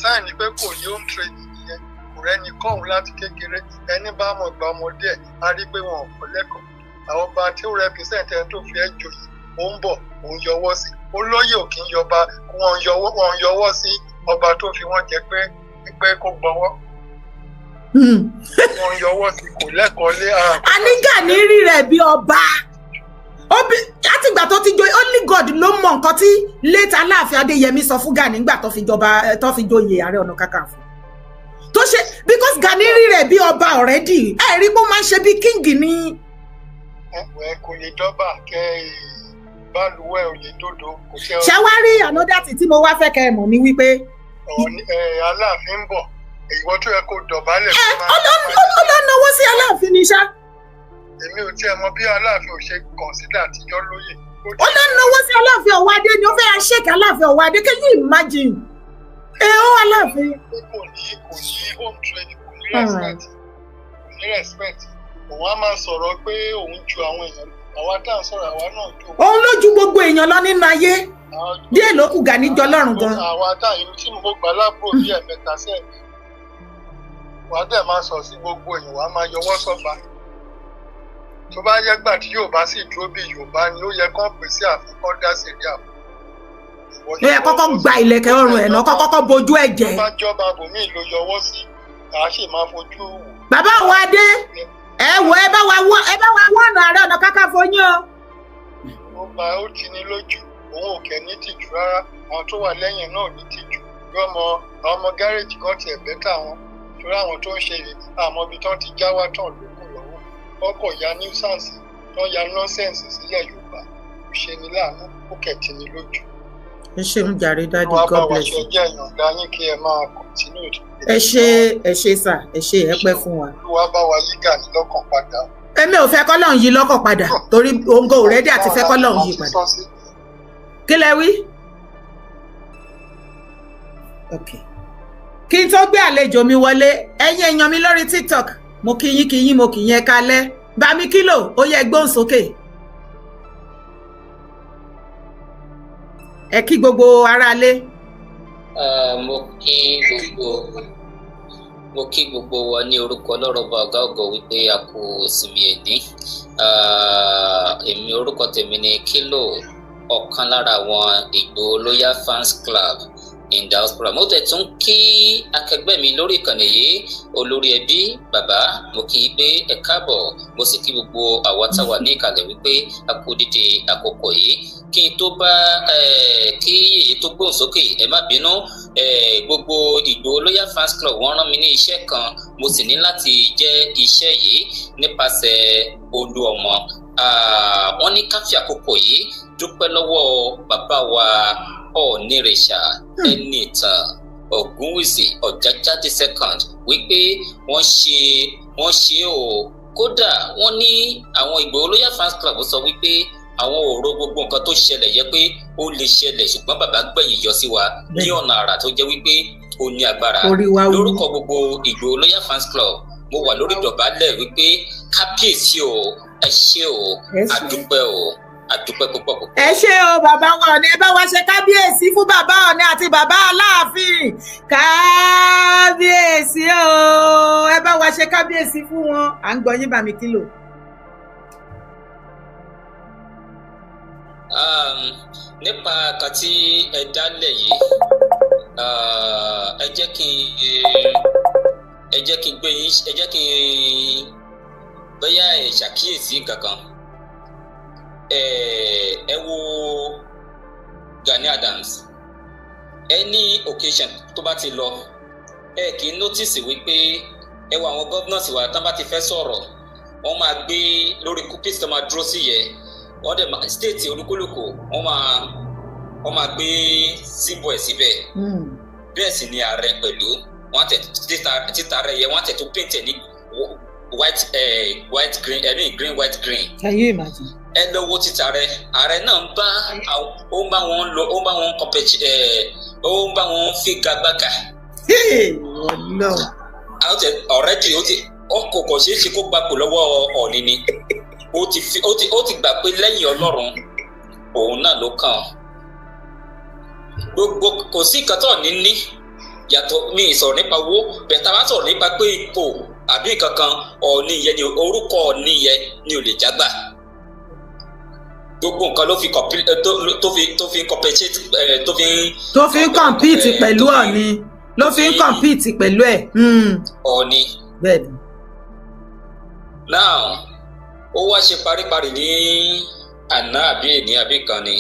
sáà ni pé kò ní home training nìyẹn kò rẹ́ni kọ́hún láti kékeré ẹni bá mọ̀ gba ọmọdé ẹ̀ á rí pé wọn ò kọ́ lẹ́kọ̀ọ́ àwọn ọba tí ó rẹpísẹ̀ntì ẹni tó fi ẹ́ joyè ó ń bọ̀ òun yọwọ́ sí olóyè ò kì í yọba wọn yọwọ́ sí ọba tó fi wọ́n jẹ pé kó gbọ́wọ́ wọn yọwọ́ sí kò lẹ́kọ̀ọ́ lé ara. a ní Gani rí rẹ̀ bí ọba láti ìgbà tó ti joyè only God ló mọ nǹkan tí late Aláàfin Adéyẹmí sọ fún Gani nígbà tó fi joyè Ààrẹ Ọ̀nà Kakanfò tó ṣe because Gani rí rẹ̀ bí ọba already rí pé ó máa ń ṣe bí king ni. ẹ kò lè dọ́bà kẹ́ bá luwẹ̀ òye dòdò kò tẹ́ ṣé wá rí ànádàtì tí mo wá fẹ́ kẹ́ ẹ mọ̀ ní wípé. Aláàfin ń bọ̀ ìwọ tó yẹ kó dọ̀bálẹ̀. ọlọ́nàwó sí Aláàfin ni ṣá. èmi ò tiẹ̀ mọ bí Aláàfin ò ṣe kọ̀ǹsídà àtijọ́ lóyè. ọlọ́nàwó sí Aláàfin Ọ̀wádé ni ó fẹ́ ṣèkì Aláàfin Ọ̀wádé can you imagine. ó Aláàfin. kò ní home training kò ní respect òun á máa sọ̀rọ̀ pé òun ju àwọn èèyàn àwa tá à ń sọ̀rọ̀ àwa náà jù. òun ló ju gbogbo èèyàn lọ nínú ayé díẹ̀ ló kù Gani jọ lọ́rùn gan. àwa tá ìlú tí mo gbà lápò bí ẹ̀mẹ́ta sẹ́yìn wàá dẹ̀ máa sọ sí gbogbo èèyàn wàá máa yọwọ́ sọ́ba tó bá yẹ gbà tí Yorùbá sì dúró bí Yorùbá ni ó yẹ kán pèsè àfikún dá sílé àpò. ló yẹ kọ́kọ́ gba ìlẹ̀kẹ̀ ọrùn ẹ̀ náà kọ́kọ́ bojú ẹ̀ jẹ́. tó bá jọba bòmíì ló yọwọ́ sí kà á sì máa fojú wò. bàbá Ọ̀wádé ẹ wo ẹ bá wa wọ́n ọ̀nà Ààrẹ Ọ̀nà Kakanfò yín o. ó ti ní lójú òun ò kẹ́ ní tìjú rárá àwọn tó wà lẹ́yìn náà ní tìjú bí ọmọ gáréèjì kan tiẹ̀ bẹ́tà wọn torí àwọn tó ń ṣe àmọ́ ibi tán ti já wá tán lókun lọ́wọ́ ọkọ̀ ya nuisance tó ń ya nonsense sílẹ̀ Yorùbá kò ṣe ní láàánú ó kẹ̀tì ní lójú. ẹ ṣeun jàre dájú God bless you. wọ́n bá wa ṣe jẹ́ ìyọ̀ǹda yín kí ẹ máa continue. ẹ ṣe sà ẹ ṣe ẹ pẹ́ fún wa. Olúwa bá wa yí Gani lọ́kàn padà. èmi ò fẹ́ kọ́lọ́run yí lọ́kàn padà torí òǹgò òrẹ́dí àti fẹ́ kọ́lọ́run yí padà. kí lẹ wí. kí n tó gbé àlejò mi wọlé ẹ̀yin èèyàn mi lórí TikTok mo kí yín mo kí yẹn kalẹ̀ Bami Kilo ó yẹ gbóhùn sókè. ẹ kí gbogbo aráalé. mo kí gbogbo wa ní orúkọ ọlọ́rọ̀bà ọ̀gá ògo wípé a kú ìsinmi ẹ̀ní. èmi orúkọ tèmi ni Kilo, ọ̀kan lára àwọn Ìgbòho Loyal Fans Club in diaspora. Mo tẹ̀ tún kí akẹgbẹ́ mi lórí ìkànnì yìí olórí ẹbí bàbá mo kí i pé ẹ káàbọ̀ mo sì kí gbogbo àwa táwa ní ìkàlẹ̀ wípé a kú dídé àkókò yìí kí n tó bá kí èyí tó gbóhùn sókè ẹ má bínú gbogbo Ìgbòho Loyal Fans Club wọ́n rán mi ní iṣẹ́ kan mo sì ní láti jẹ́ iṣẹ́ yìí nípasẹ̀ Olúọmọ. Wọ́n ní ká fi àkókò yìí dúpẹ́ lọ́wọ́ bàbá wa Ọ̀nìrìṣà Ẹnìtàn Ògúnwùsì Ọ̀jájádé second wípé wọ́n ṣe o kódà wọ́n ní àwọn Ìgbòho Loyal Fans Club sọ wípé àwọn ò ro gbogbo nǹkan tó ṣẹlẹ̀ yẹ pé ó lè ṣẹlẹ̀ ṣùgbọ́n bàbá gbẹ̀yìn yọ sí wa ní ọ̀nà àrà tó jẹ́ wípé ó ní agbára lórúkọ gbogbo Ìgbòho Loyal Fans Club mo wà lórí ìdọ̀bálẹ̀ wípé kábíyèsí o ẹ ṣé o àdúpẹ́ o àdúpẹ́ púpọ̀. ẹ ṣé o bàbá wa Ọọ̀ni ẹ bá wa ṣe kábíyèsí fún bàbá Ọọ̀ni àti bàbá Aláàfin kábíyèsí o ẹ bá wa ṣe kábíyèsí fún wọn à ń gbọ́ yín Bami Kilo. nípa kan tí ẹ dálẹ̀ yìí ẹ jẹ́ kí n gbé yín ẹ jẹ́ kí n bóyá ẹ ṣàkíyèsí kankan. Ẹ wo Gani Adams any occasion tó bá ti lọ ẹ kì í notice wípé ẹ wo àwọn governors wa tán bá ti fẹ́ sọ̀rọ̀ wọ́n máa gbé lórí pulpit tó máa dúró sí yẹ wọ́n dẹ̀ state olúkúlùkù wọ́n máa gbé símbọ̀ ẹ̀ síbẹ̀ bẹ́ẹ̀ sì ni ààrẹ pẹ̀lú wọ́n tẹ̀ títa rẹ̀ yẹ wọ́n tẹ̀ tó paint ẹ̀ ní white green green white green. Can you imagine? ẹ lọ wo títa rẹ̀ ààrẹ náà ń bá wọn figagbága. no. already kò kò ṣeé ṣe kó gbapò lọ́wọ́ Ọọ̀ni ni ó ti gbà pé lẹ́yìn Ọlọ́run òun náà ló kàn gbogbo kò sí nǹkan tó ní yàtọ̀ mi ìsọ̀rọ̀ nípa owó bẹ̀tà bá sọ̀rọ̀ nípa pé ipò àbí nǹkan kan Ọọ̀ni yẹn ni orúkọ Ọọ̀ni yẹn ni ò lè jágbà gbogbo nǹkan ló fi compensate tó fi ń compete pẹ̀lú Ọọ̀ni ló fi ń compete pẹ̀lú ẹ̀. Ọọ̀ni. bẹ́ẹ̀ni. now ó wá ṣe paríparí ní àná àbí èní àbí kan ni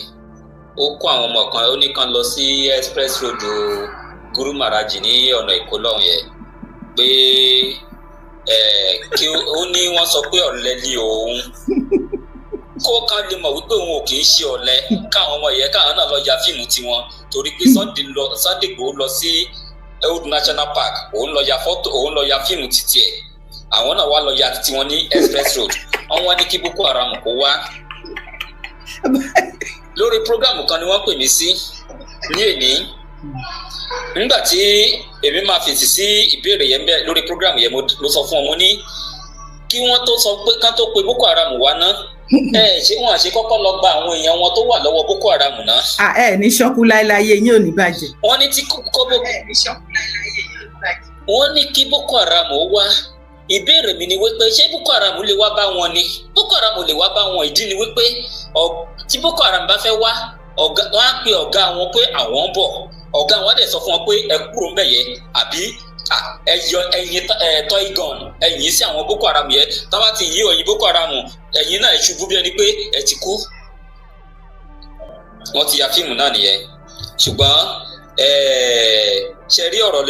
ó kó àwọn ọmọ kan ó ní kan lọ sí express road Guru Maharaji ní ọ̀nà Èkó lọ́hùn yẹn pé kí ó ní wọ́n sọ pé ọ̀lẹ ni òun kó kán lè mọ̀ wípé òun ò kì í ṣe ọ̀lẹ káwọn ọmọ yẹn káwọn náà lọ ya fíìmù tiwọn torí pé Sunday Igboho lọ sí Old National Park òun lọ ya fọ́tò òun lọ ya fíìmù títí ẹ̀ àwọn náà wá lọ ya títí wọn ní Express Road wọ́n wá ní kí Boko Haram kó wá lórí prógámù kan ni wọ́n pè mí sí ní èní nígbà tí èmi máa fèsì sí ìbéèrè yẹn bẹ́ẹ̀ lórí prógámù yẹn mo sọ fún ọmọ ní kí wọ́n tó sọ pé kán tó pe Boko Haram wá ná ṣé wọn àṣẹ kọ́kọ́ lọ gba àwọn èèyàn wọn tó wà lọ́wọ́ Boko Haram náà. ẹ ní ṣọ́kú láéláyé yín ò ní bàjẹ́. wọ́n ní tí wọ́n ní kí Boko Haram ó wá ìbéèrè mi ni wípé ṣé Boko Haram lè wá bá wọn ni Boko Haram lè wá bá wọn ìdí ni wípé tí Boko Haram bá fẹ́ wá wọ́n á pe ọ̀gá wọn pé àwọn ń bọ̀ ọ̀gá wọn á dẹ̀ sọ fún wọn pé ẹ kúrò ńbẹ̀ yẹn àbí ẹyin toy gun ẹyin sí àwọn Boko Haram yẹn táwa ti yí ọyìn Boko Haram ẹyin náà ṣubú bí ẹni pé ẹ ti kú wọ́n ti ya fíìmù náà nìyẹn ṣùgbọ́n ṣe rí ọ̀rọ̀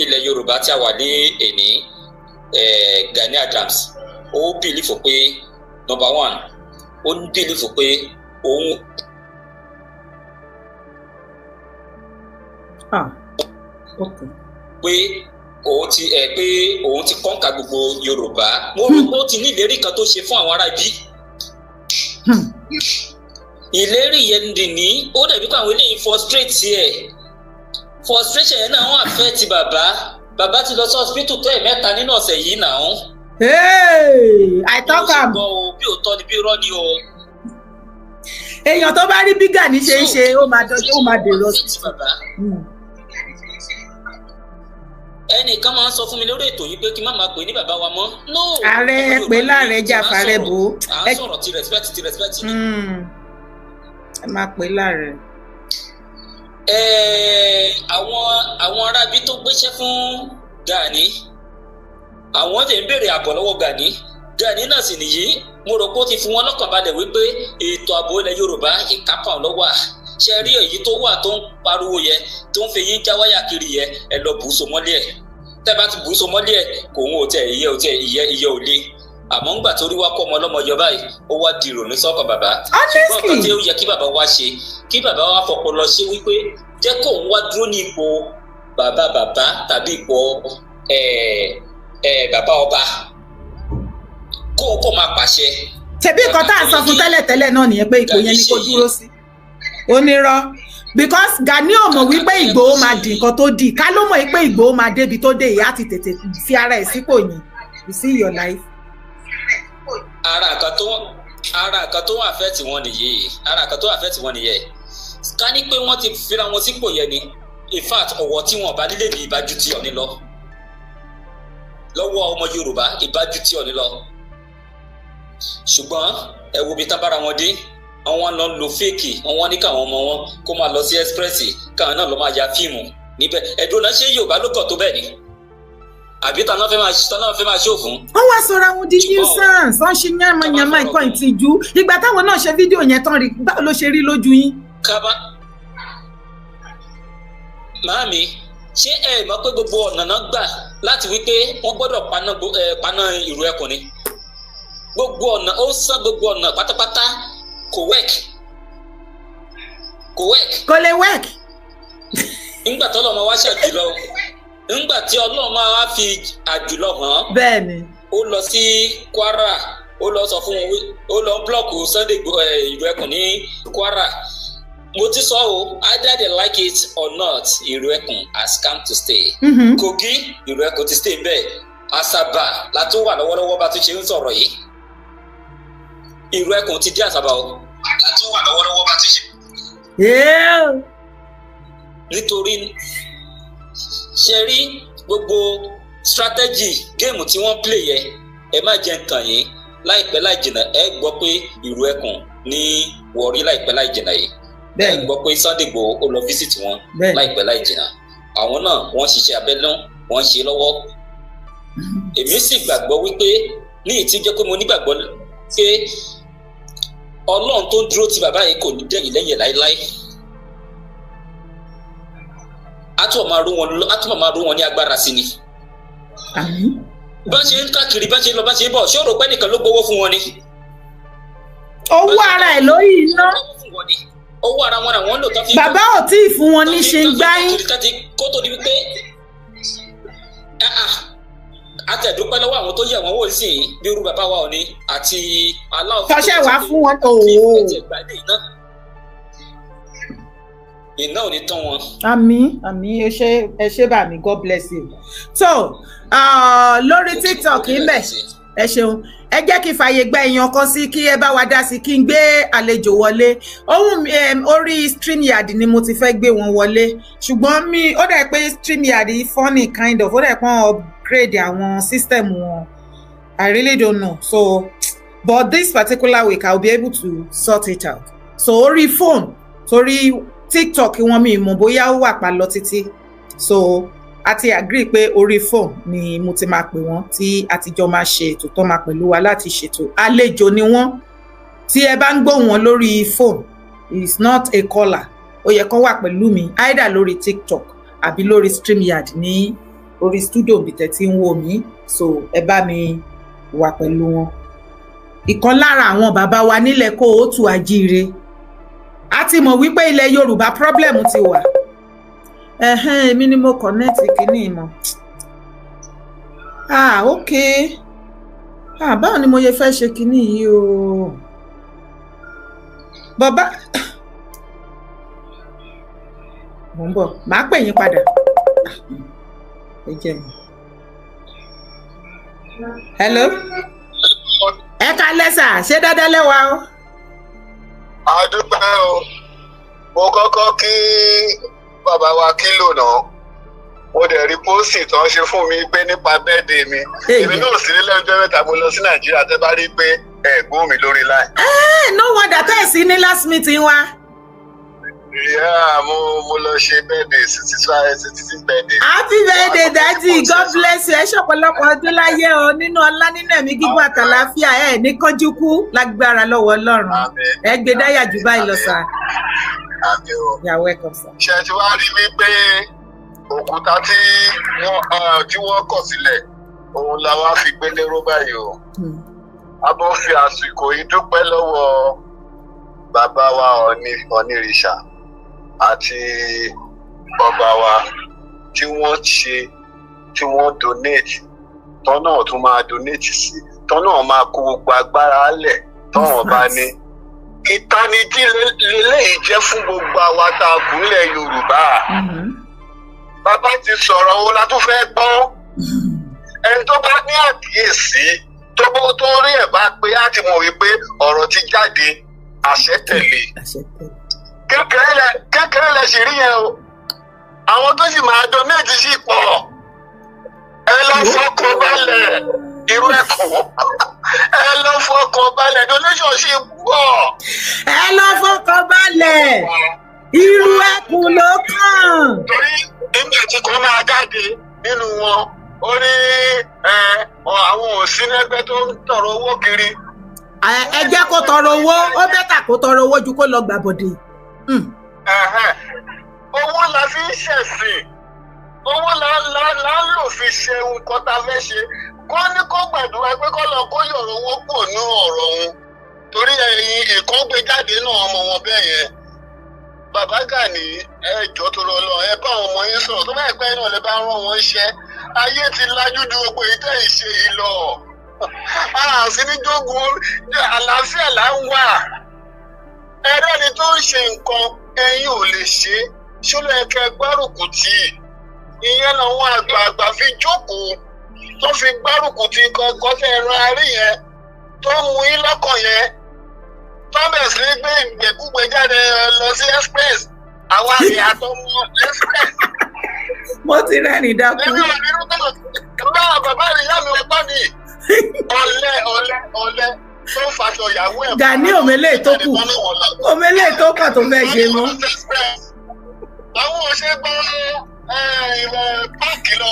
ilẹ̀ Yorùbá tí a wà ní èní Gani Adams ó bìlífù pé number one ó bìlífù pé òun. pé òun ti kọ́ńkà gbogbo Yorùbá mo rò pé ó ti ní ìlérí kan tó ṣe fún àwọn ará ibi ìlérí yẹn dì ní ó dàbí pé àwọn eléyìí frustration yẹn náà wọ́n affect bàbá ti lọ sí hospital tó ẹ̀mẹ́ta nínú ọ̀sẹ̀ yìí náà. àìtọ́kà bí òótọ́ ni bí irọ́ ni o. èèyàn tó bá rí bí Gani ṣe ń ṣe ó máa dèrò hospital. ẹnìkan máa ń sọ fún mi lórí ètò yìí pé kí n má máa pè ní bàbá wa mọ́. ààrẹ pé láàrẹ jàfàrẹ bò ó. à ń sọ̀rọ̀ ti respect ni. ẹ máa pè láàrẹ. àwọn arábí tó gbéṣẹ́ fún Gani àwọn lè ń béèrè àbọ̀ lọ́wọ́ Gani náà sì nìyí mo rò pé ó ti fi wọn lọ́kàn balẹ̀ wípé ètò ààbò ilẹ̀ Yorùbá ìkápá lọ́wọ́ ṣe rí èyí tó wà tó ń pariwo yẹ tó ń fi yín já wáyà kiri yẹ ẹ lọ bù ú so mọ́lẹ̀ ẹ̀ tẹ́ bá ti bù ú so mọ́lẹ̀ ẹ̀ kò ń wò tẹ ìyẹ́ ò le àmọ́ ńgbà tó rí wá kọ́ ọmọ ọlọ́mọ yọ báyìí ó wá di ìrònú sọ́kàn bàbá ṣùgbọ́n nǹkan tí ó yẹ kí bàbá wa ṣe kí bàbá wa fọpọlọ ṣe wípé jẹ́ kó òun wá dúró ní ipò bàbá tàbí ipò bàbá ọba kó o kò máa pàṣẹ. ṣebí nǹkan tá à ń sọ fún tẹ́lẹ̀tẹ́lẹ̀ náà nìyẹn pé ipò yẹn ni kò dúró sí onírọ́ because Gani ò mọ̀ wípé Ìgbòho máa di nǹkan tó di ká ló mọ̀ wípé Ìgbòho máa débi tó dé ìyá ti tètè fi ara ẹ̀ sípò yẹn you see your life. ara nǹkan tó wà fẹ́ tí wọ́n nìyẹn ká ní pé wọ́n ti fira wọn sípò yẹn ni in fact ọ̀wọ́ tí wọ́n bá nílé ní ìbájú tí Ọọ̀ni lọ lọ́wọ́ ọmọ Yorùbá ìbájú tí Ọọ̀ni lọ ṣùgbọ́n ẹ wo bí tábára wọn dé àwọn lọ lo fèkì àwọn ní káwọn ọmọ wọn kó máa lọ sí express káwọn náà lọ máa ya fíìmù níbẹ̀ ẹ̀dùn náà ṣé Yorùbá ló kọ̀ tó bẹ́ẹ̀ ni àbí táná fẹ́ máa ṣó fún. wọ́n wá sọra wọn di nuisance wọ́n ṣe yánmayánmá nǹkan ìtìjú ìgbà táwọn náà ṣe fídíò yẹn tán rí báwo ló ṣe rí lójú yín. Màámi ṣé ẹ mọ̀ pé gbogbo ọ̀nà náà gbà láti wípé wọ́n gbọ́dọ̀ paná ìrù ẹkùn ni gbogbo ọ̀nà ó sán gbogbo ọ̀nà pátápátá kò work. kò lè work. nígbà tí Ọlọ́run wá ṣàjùlọ nígbà tí Ọlọ́run máa wá fi àjùlọ hàn. bẹ́ẹ̀ni. ó lọ sí Kwara ó lọ sọ fún wọn ó lọ blọọkù Sunday ìlú ẹkùn ní Kwara mo ti sọ o either they like it or not ìlú ẹkùn has come to stay. Kogi ìlú ẹkùn ti stay bẹ́ẹ̀ Asaba látó wà lọ́wọ́lọ́wọ́ bá tún ṣe ń sọ̀rọ̀ yìí ìlú ẹkùn ti dé Asaba o látó wà lọ́wọ́lọ́wọ́ bá tún ṣe. nítorí ṣe rí gbogbo strategy géèmù tí wọ́n play yẹ ẹ má jẹ́ nǹkan yìí láìpẹ́ láì jìnnà ẹ gbọ́ pé ìlú ẹkùn ní Warri láìpẹ́ láì jìnnà yìí ẹ gbọ́ pé Sunday Igboho ó lọ visit wọn láìpẹ́ láì jìnnà àwọn náà wọ́n ṣiṣẹ́ abẹ́nú wọ́n ṣe lọ́wọ́ èmi sì gbàgbọ́ wípé ní ìtìjẹ́ pé mo nígbàgbọ́ pé Ọlọ́run tó dúró ti bàbá yìí kò ní dẹ̀yìn lẹ́yìn láéláé á tún máa rú wọn ní agbára sí ni. bá ṣe ń káàkiri bá ṣe ń lọ bá ṣe ń bọ̀ ṣé o rò pé nìkan ló gbowó fún wọn ni. owó ara ẹ̀ ló yìí ná. owó ara wọn àwọn lò tán fi. bàbá ò tí ì fún wọn ní ṣe ń gbáyín. kó tó di wípé àtẹ̀dúpẹ́ lọ́wọ́ àwọn tó yẹ wọ́n wò sí i bí irú bàbá wa Ọọ̀ni àti aláwọ̀. tọ́ṣẹ̀ wá fún wọn. iná ò ní tán wọn. àmín ẹ ṣé bà mí, God bless you. so lórí TikTok ńbẹ ẹ ṣeun, ẹ jẹ́ kí fàyè gba èèyàn kan sí kí ẹ bá wa dá sí kí n gbé àlejò wọlé. ohun orí StreamYard ni mo ti fẹ́ gbé wọn wọlé, ṣùgbọ́n ó dẹ̀ pé StreamYard funny kind of, ó dẹ̀ pọ́n upgrade àwọn system wọn. I really don't know, so but this particular week I'll be able to sort it out. so orí phone torí TikTok wọn mi mọ̀ bóyá ó wà pa lọ títí, so a ti agree pé orí phone ni mo ti máa pè wọ́n tí àtijọ́ máa ṣe ètò tó máa pẹ̀lú wa láti ṣètò. àlejò ni wọ́n, tí ẹ bá ń gbóhùn wọn lórí phone is not a caller, ó yẹ kán wà pẹ̀lú mi either lórí TikTok àbí lórí StreamYard ní orí studio bí tẹ́ ti ń wò mí, so ẹ bá mi wà pẹ̀lú wọn. ìkan lára àwọn bàbá wa nílẹ̀ Kóòtù Àjíire, a ti mọ̀ wípé ilẹ̀ Yorùbá problem ti wà. èmi ni mo connect kìíní mọ̀. ok. báwo ni mo yẹ fẹ́ ṣe kìíní yìí o. bàbá mo ń bọ̀, màá pè yín padà. ẹ jẹ́ mi. hello. ẹ káalẹ́ sà, ṣé dáadáa lẹ́wà o. àdúpẹ́ o, mo kọ́kọ́ kí bàbá wa Kílò náà, mo dẹ̀ rí pósì tó ń ṣe fún mi pé nípa bẹ́ẹ̀dẹ̀ mi. èmi náà sì nílẹ̀ ọjọ́ mẹ́ta mo lọ sí Nàìjíríà, tẹ́ bá rí pé ẹ̀gbọ́n mi lórí láì. no wonder tẹ́ ẹ̀ sí ní last meeting wa. mo lọ ṣe bẹ́ẹ̀dẹ̀ 66 bẹ́ẹ̀dẹ̀. happy birthday daddy, God bless you. ẹ ṣọ̀pọ̀lọpọ̀ ọdún láyé o, nínú ọlá nínú ẹ̀mí gígùn àtàlàáfíà, ẹ ní kánjú kú lágbára lọ́wọ́ Ọlọ́run. ẹ gbé dáyà jù báyìí lọ sà. You're welcome, sir. ṣe ti wá rí wípé òkúta tí wọ́n kọ̀ sílẹ̀ òun la wá fi gbélé ró báyìí o. a bọ́ fi àsìkò yìí dúpẹ́ lọ́wọ́ bàbá wa Ọ̀nìrìṣà àti bàbá wa tí wọ́n donate, tọ́nà tún máa donate sí, tọ́nà máa kó gbogbo agbára lẹ̀ tọ́wọ́n bá ní. ìtanijí lélẹ́yìí jẹ́ fún gbogbo àwa tá a kù nílẹ̀ Yorùbá. bàbá ti sọ̀rọ̀ o la tún fẹ́ gbọ́. ẹni tó bá ní àkíyèsí tó rí ẹ̀ bá pé á ti mọ̀ wípé ọ̀rọ̀ ti jáde, àṣẹ tẹ̀lé. kékeré lẹ ṣì rí yẹn o, àwọn tó sì máa donate sí pọ̀. ẹ lọ fọkàn balẹ̀, irú ẹ̀kọ́. ẹ lọ fọkàn balẹ̀, donation ṣì pọ̀. ẹ lọ fọkàn balẹ̀, irú ẹkùn ló kàn. torí nígbà tí kò máa jáde nínú wọn, ó ní àwọn òsínlẹ́gbẹ́ tó ń tọrọ owó kiri. ẹ jẹ́ kó tọrọ owó, ó bẹ́tà kó tọrọ owó ju kó lọ gbàbọ̀dè. owó la fi ń ṣẹ̀sìn, owó la ń lò fi ṣe nǹkan tá a fẹ́ ṣe. kó ní kó gbàdúrà pé kó lọ kó yọ̀rọ̀ owó pọ̀ ní ọ̀rọ̀ òun, torí ẹ̀yin ìkọ́gbé jáde náà ọmọ wọn bẹ́ẹ̀ yẹn. bàbá Gani, ẹ jọ̀ọ́ tó lọ ẹ bá àwọn ọmọ yín sọ̀rọ̀, tó bá ẹ̀pẹ́ náà lè bá rán wọn iṣẹ́. ayé ti lajú ju gbogbo ìtẹ́ ìṣe yìí lọ. àfi ní jogun àlàáfíà là ń wà. ẹ̀rẹ́ni tó ń ṣe nǹkan ẹ̀yin ò lè ṣe, ṣọlá ẹ̀kẹ́ gbárùkù tì í. ìyẹn làwọn àgbààgbà fi jókòó tó fi gbárùkù tì kọ́kọ́ tẹ́ ẹran arí yẹn tó mú yín lọ́kàn yẹn. Thomas ní gbé ìgbẹ́kúgbẹ́ jáde lọ sí express, àwọn àmì àtọmọ express. mo ti rẹ́rìn dákú. ẹbí wà nínú bá bàbá ìyá mi wọ́n bá mi ọ̀lẹ tó ń faṣọ ìyàwó ẹ̀. Gani òmélé tó kù, òmélé tó kàn tó fẹ́ ṣe mọ́. àwọn òṣèré gbọ́ páàkì lọ.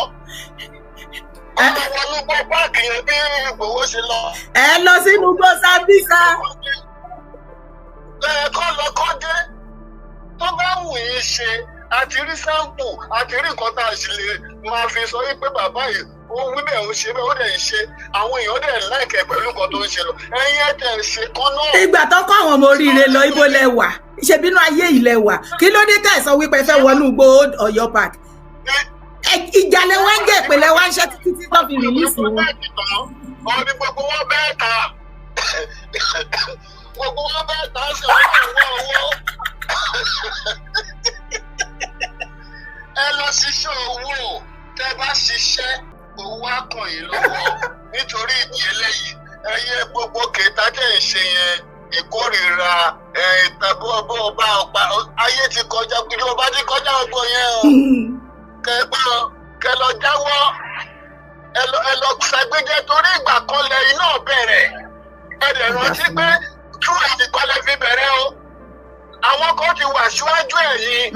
ọmọ wọn ló gbọ́ páàkì yẹn bí Ìgbòho ṣe lọ. ẹ lọ sínú gbọ́ Sambisa. kọ́ lọ kọ́ dé tó bá wù yín ṣe àti rí sáǹpù àti rí nǹkan tá a ṣe lè máa fi sọ wípé bàbá yìí ó wí bẹ́ẹ̀ ó ṣe bẹ́ẹ̀ ó dẹ̀ ń ṣe àwọn èèyàn dẹ̀ láìkẹ́ pẹ̀lú nǹkan tó ń ṣe lọ ẹ̀yin ẹ̀ tẹ̀ ṣe kan náà. ìgbà tó kọ́ àwọn ọmọ oríire lọ ibo lẹ wà ṣebínú ayé ilẹ̀ wà kí ló dé ká ẹ̀ sọ wípé ẹ fẹ́ wọnú igbó Ọ̀yọ́ park ìjàlẹ̀ wá ń jẹ́ ìpínlẹ̀ wá ń ṣe títí tí wọ́n fi rìlíìsì wọn. ọ̀rẹ́ gbogbo wọn bẹ́ẹ̀ ta gbogbo wọn bẹ́ẹ̀ ta sí ọwọ́ ẹ lọ ṣiṣẹ́ owó tẹ́ bá ṣiṣẹ́ owó á kàn yín lọ́wọ́ nítorí ìdí eléyìí ẹyẹ gbogbo kẹta tẹ̀ ń ṣe yẹn ìkórìíra ìtàbọ̀bọ̀ ọba ayé ti kọjá ìjọba ti kọjá ọgbọ yẹn o kẹ lọ jáwọ́ ẹ lọ ṣàgbéjẹ torí ìgbà kan lẹ́yìn náà bẹ̀rẹ̀ ẹ dẹ̀ rántí pé tún ìdìpalẹ̀ fi bẹ̀rẹ̀ o àwọn kan ti wà síwájú ẹ̀yìn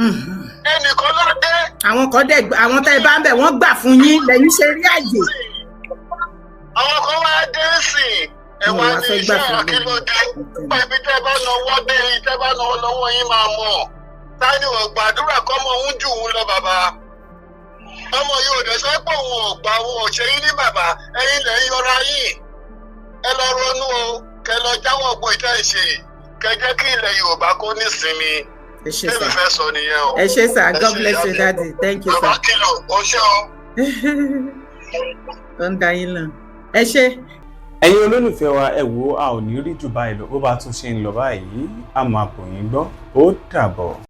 ẹnìkan ló dé. àwọn kan dẹ̀ àwọn tẹ́ ẹ bá ń bẹ̀ wọ́n gbà fún yín lẹ́yìn ṣe rí àyè. àwọn kan wá dé sí ẹ wá ní iṣẹ́ àkílódé nípa ibi tẹ́ bá náwó dé tẹ́ bá náwó lọ́wọ́ yín máa mọ̀ táni ò gbàdúrà kọ́mọ ń jù ú lọ bàbá ọmọ yìí ò dẹ̀ sọ pé òun ò gbà òun ò ṣe yín ní bàbá ẹ̀yin lẹ̀ ń yọra yín ẹ lọ ronú o kẹ lọ jáwọ́ ọgbọ ìtẹ́ ìṣe kẹ jẹ́ kí ilẹ̀ Yorùbá kó nísinmi tẹ́mi fẹ́ sọ nìyẹn o. ẹ ṣé sir God bless you daddy thank you sir. bàbá kìlọ̀ ó ṣe o. ó ń da yín lọ ẹ ṣé. ẹ̀yin olólùfẹ́ wa ẹ wo a ò ní rí jù báyìí lọ bó bá tún ṣe ń lọ báyìí a máa kò yín gbọ́ ó dàbọ̀.